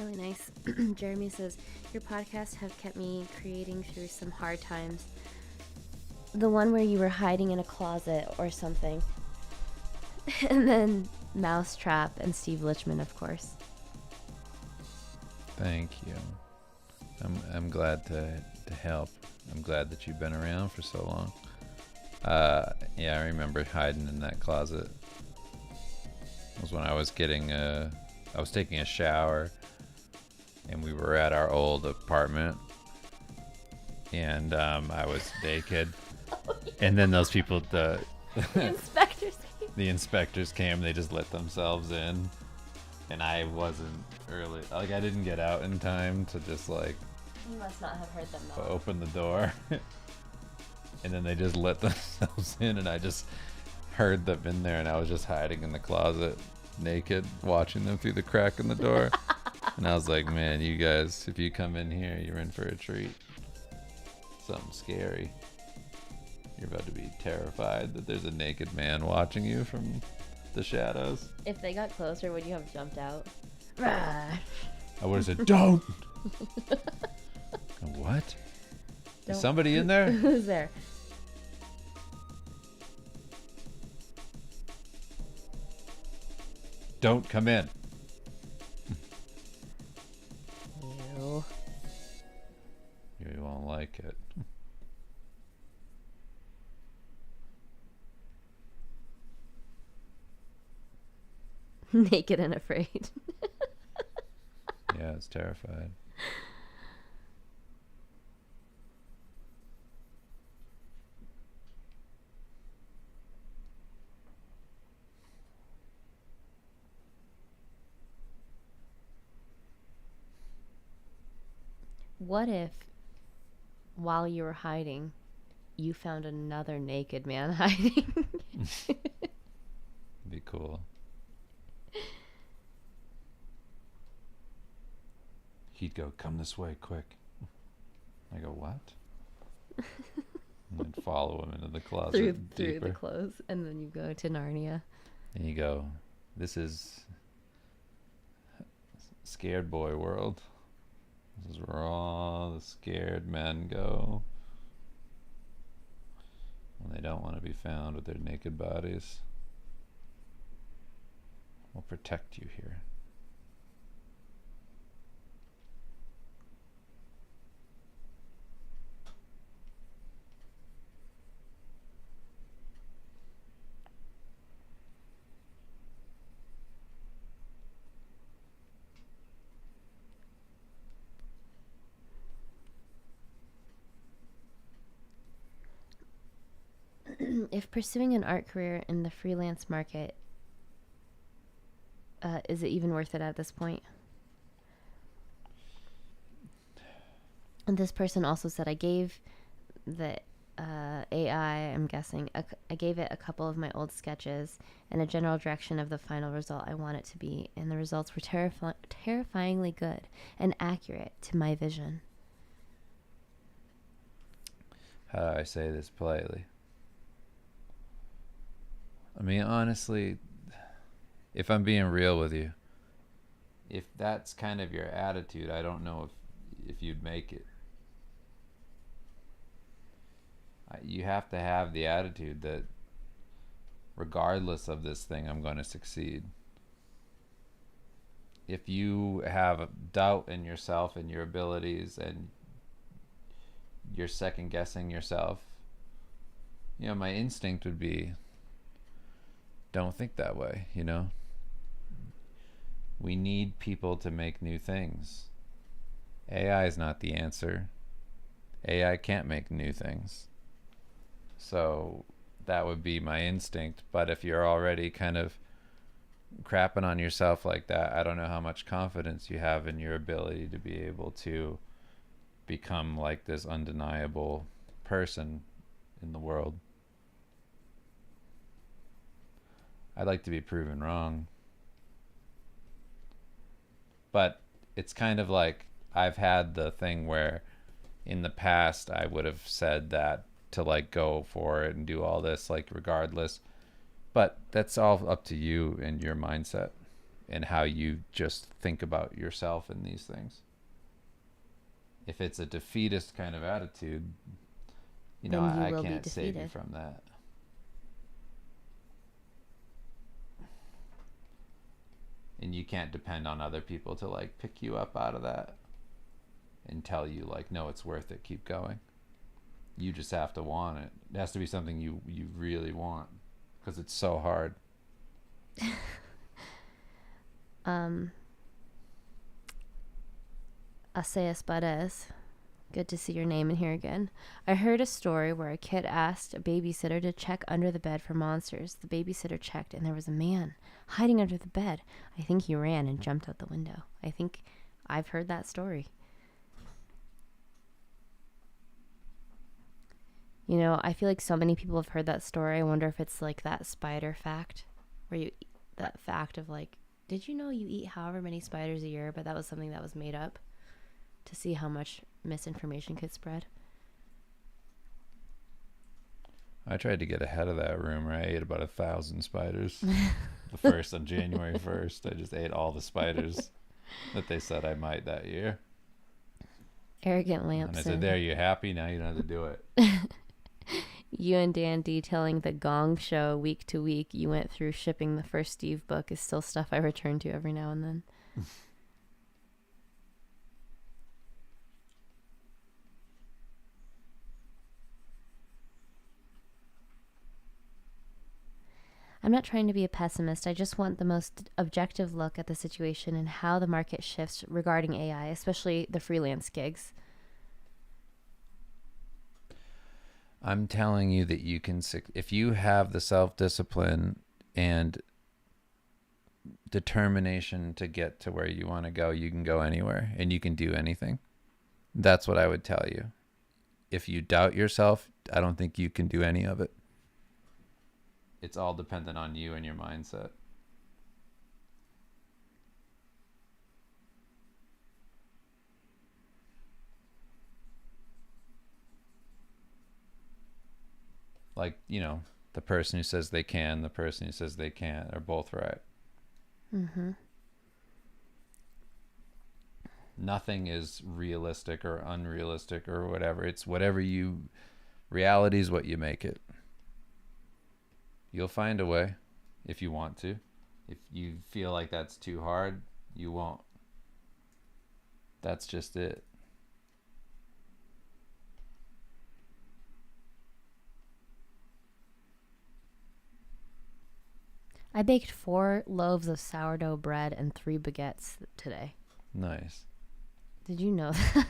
really nice. Jeremy says, your podcasts have kept me creating through some hard times. The one where you were hiding in a closet or something. And then Mousetrap and Steve Lichman, of course. Thank you. I'm glad to help. I'm glad that you've been around for so long. Yeah, I remember hiding in that closet. It was when I was taking a shower, and we were at our old apartment, and I was naked. And then those people, the Inspectors came. the inspectors came. They just let themselves in, and I wasn't early. Like, I didn't get out in time to just like You must not have heard them knock. open the door. And then they just let themselves in, and I just heard them in there, and I was just hiding in the closet naked, watching them through the crack in the door. And I was like, man, you guys, if you come in here, you're in for a treat. Something scary. You're about to be terrified that there's a naked man watching you from the shadows. If they got closer, would you have jumped out? Rah. I would have said, don't. What? Don't. Is somebody in there? Who's there? Don't come in. Ew. You won't like it. Naked and afraid. Yeah, it's terrified. What if, while you were hiding, you found another naked man hiding? Be cool. He'd go, come this way, quick. I go, what? And then follow him into the closet through deeper. the clothes, and then you go to Narnia. And you go, this is scared boy world. This is where all the scared men go when they don't want to be found with their naked bodies. We'll protect you here. If pursuing an art career in the freelance market, is it even worth it at this point? And this person also said, I gave the AI, I'm guessing, I gave it a couple of my old sketches and a general direction of the final result I want it to be, and the results were terrifyingly good and accurate to my vision. How do I say this politely? I mean, honestly, if I'm being real with you, if that's kind of your attitude, I don't know if you'd make it. You have to have the attitude that regardless of this thing, I'm going to succeed. If you have a doubt in yourself and your abilities and you're second guessing yourself, you know, my instinct would be, don't think that way, you know? We need people to make new things. AI is not the answer. AI can't make new things. So that would be my instinct. But if you're already kind of crapping on yourself like that, I don't know how much confidence you have in your ability to be able to become like this undeniable person in the world. I'd like to be proven wrong. But it's kind of like I've had the thing where in the past I would have said that to like go for it and do all this like regardless. But that's all up to you and your mindset. and how you just think about yourself in these things. If it's a defeatist kind of attitude, Then you I will be can't save you defeated. from that. And you can't depend on other people to like pick you up out of that and tell you like, no, it's worth it, keep going. You just have to want it. It has to be something you really want, because it's so hard. Aseas Bares, good to see your name in here again. I heard a story where a kid asked a babysitter to check under the bed for monsters. The babysitter checked, and there was a man hiding under the bed. I think he ran and jumped out the window. I think I've heard that story. I feel like so many people have heard that story. I wonder if it's like that spider fact, where that fact of like, did you know you eat however many spiders a year, but that was something that was made up to see how much misinformation could spread. I tried to get ahead of that rumor. I ate about 1,000 spiders. On January 1st, I just ate all the spiders that they said I might that year. Arrogant Lampson. And I said, there, you happy? Now you don't have to do it. You and Dan detailing the Gong Show week to week you went through shipping the first Steve book is still stuff I return to every now and then. I'm not trying to be a pessimist. I just want the most objective look at the situation and how the market shifts regarding AI, especially the freelance gigs. I'm telling you that you can, if you have the self-discipline and determination to get to where you want to go, you can go anywhere and you can do anything. That's what I would tell you. If you doubt yourself, I don't think you can do any of it. It's all dependent on you and your mindset. Like, the person who says they can, the person who says they can't are both right. Mm-hmm. Nothing is realistic or unrealistic or whatever. It's whatever reality is what you make it. You'll find a way if you want to. If you feel like that's too hard, you won't. That's just it. I baked 4 loaves of sourdough bread and 3 baguettes today. Nice. Did you know that?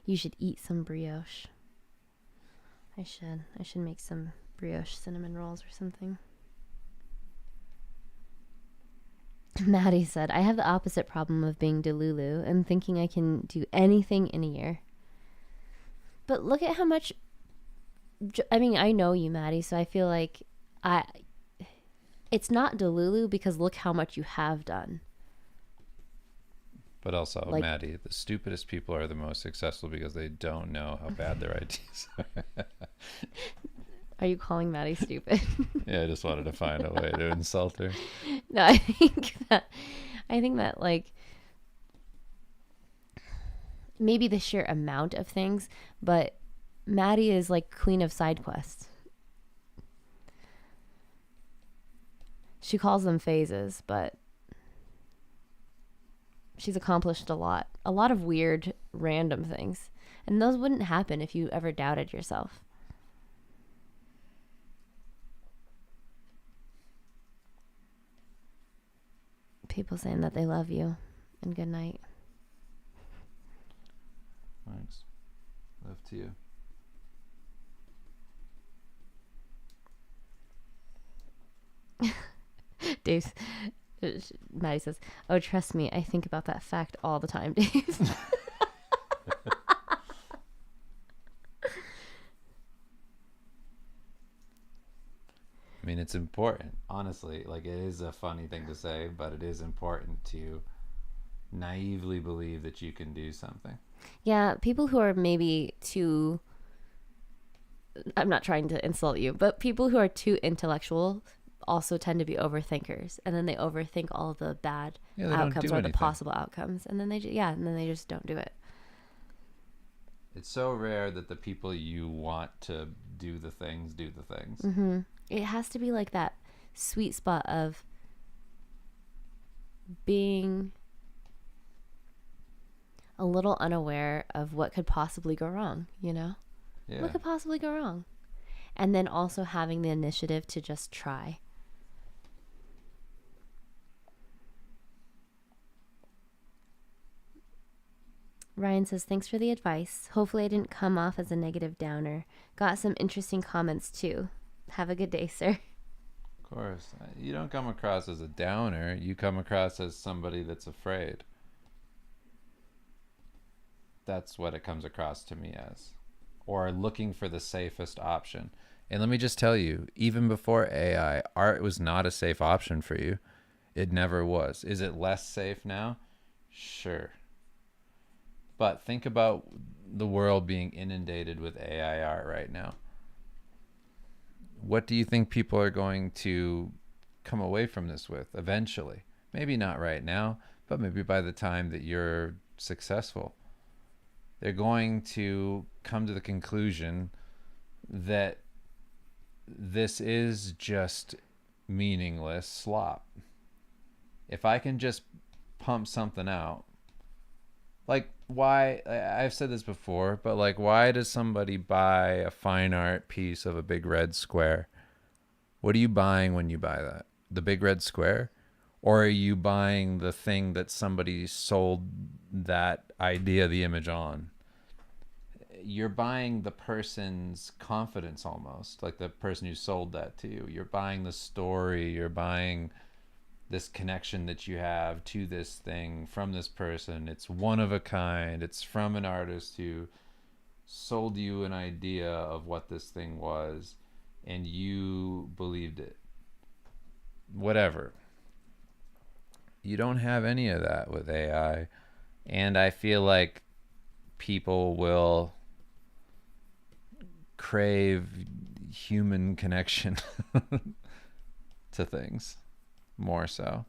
You should eat some brioche. I should make some brioche cinnamon rolls or something. Maddie said, I have the opposite problem of being Delulu and thinking I can do anything in a year. But look at how much, I know you, Maddie, so I feel like it's not Delulu because look how much you have done. But also, Maddie, the stupidest people are the most successful because they don't know how bad their ideas are. Are you calling Maddie stupid? Yeah, I just wanted to find a way to insult her. No, I think that like maybe the sheer amount of things, but Maddie is like queen of side quests. She calls them phases, but she's accomplished a lot of weird, random things. And those wouldn't happen if you ever doubted yourself. People saying that they love you and good night. Thanks. Love to you. Dave, Maddie says, "Oh, trust me, I think about that fact all the time, Dave." I mean, it's important, honestly. Like, it is a funny thing to say, but it is important to naively believe that you can do something. Yeah, people who are maybe too, I'm not trying to insult you, but people who are too intellectual also tend to be overthinkers, and then they overthink all the bad outcomes or the possible outcomes, and then they just don't do it. It's so rare that the people you want to do the things do the things. Mm-hmm. It has to be like that sweet spot of being a little unaware of what could possibly go wrong, you know? Yeah. What could possibly go wrong? And then also having the initiative to just try. Ryan says, thanks for the advice. Hopefully I didn't come off as a negative downer. Got some interesting comments too. Have a good day, sir. Of course. You don't come across as a downer. You come across as somebody that's afraid. That's what it comes across to me as. Or looking for the safest option. And let me just tell you, even before AI, art was not a safe option for you. It never was. Is it less safe now? Sure. But think about the world being inundated with AI art right now. What do you think people are going to come away from this with eventually? Maybe not right now, but maybe by the time that you're successful. They're going to come to the conclusion that this is just meaningless slop. If I can just pump something out, like, why, I've said this before, but like, why does somebody buy a fine art piece of a big red square? What are you buying when you buy that? The big red square? Or are you buying the thing that somebody sold that idea, the image on? You're buying the person's confidence almost, like the person who sold that to you. You're buying the story, you're buying this connection that you have to this thing from this person. It's one of a kind. It's from an artist who sold you an idea of what this thing was, and you believed it. Whatever. You don't have any of that with AI. And I feel like people will crave human connection to things more so.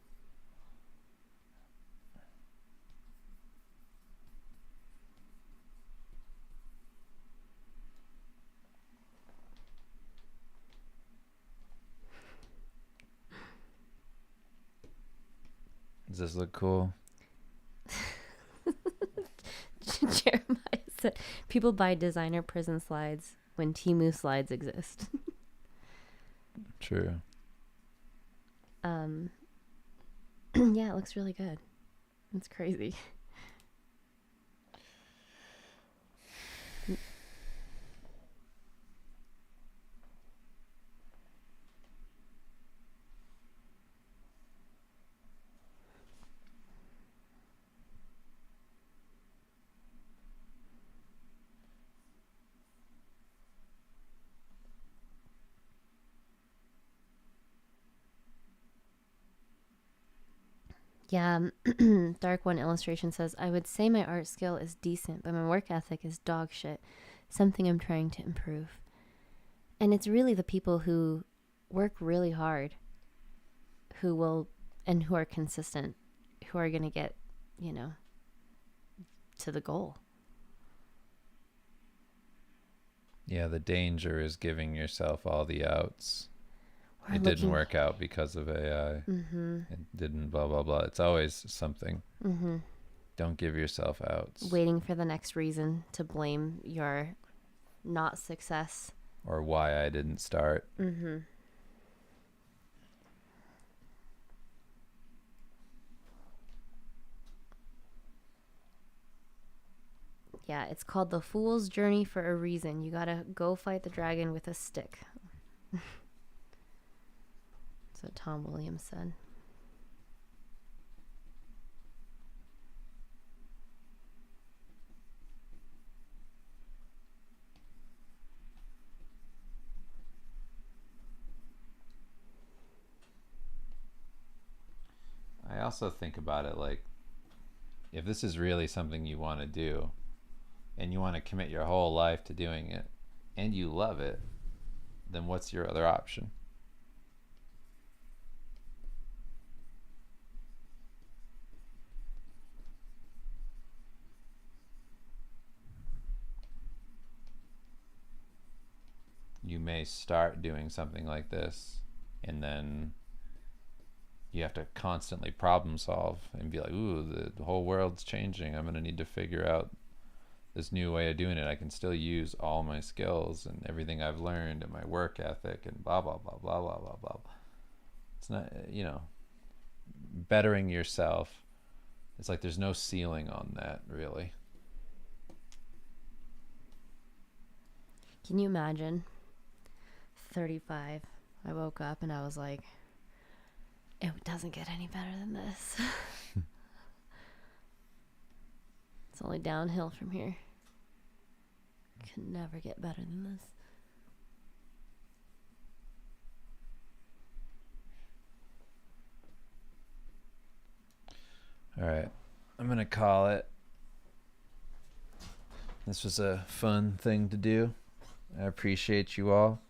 Does this look cool? Jeremiah said, people buy designer prison slides when Temu slides exist. True. Yeah, it looks really good. It's crazy. Yeah, Dark One Illustration says, I would say my art skill is decent, but my work ethic is dog shit. Something I'm trying to improve. And it's really the people who work really hard who will, and who are consistent, who are going to get, you know, to the goal. Yeah, the danger is giving yourself all the outs. It didn't work out because of AI. Mm-hmm. It didn't blah, blah, blah. It's always something. Mm-hmm. Don't give yourself outs. Waiting for the next reason to blame your not success. Or why I didn't start. Mm-hmm. Yeah, it's called The Fool's Journey for a reason. You gotta go fight the dragon with a stick. That's what Tom Williams said. I also think about it like, if this is really something you want to do and you want to commit your whole life to doing it and you love it, then what's your other option? You may start doing something like this and then you have to constantly problem solve and be like, ooh, the whole world's changing. I'm going to need to figure out this new way of doing it. I can still use all my skills and everything I've learned and my work ethic and blah, blah, blah, blah, blah, blah, blah. It's not, you know, bettering yourself. It's like there's no ceiling on that, really. Can you imagine? 35. I woke up and I was like, it doesn't get any better than this. It's only downhill from here. Can never get better than this. All right. I'm going to call it. This was a fun thing to do. I appreciate you all.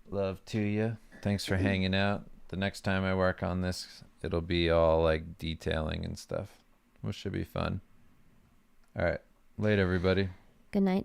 Love to you. Thanks for hanging out. The next time I work on this, it'll be all like detailing and stuff, which should be fun. All right. Later, everybody. Good night,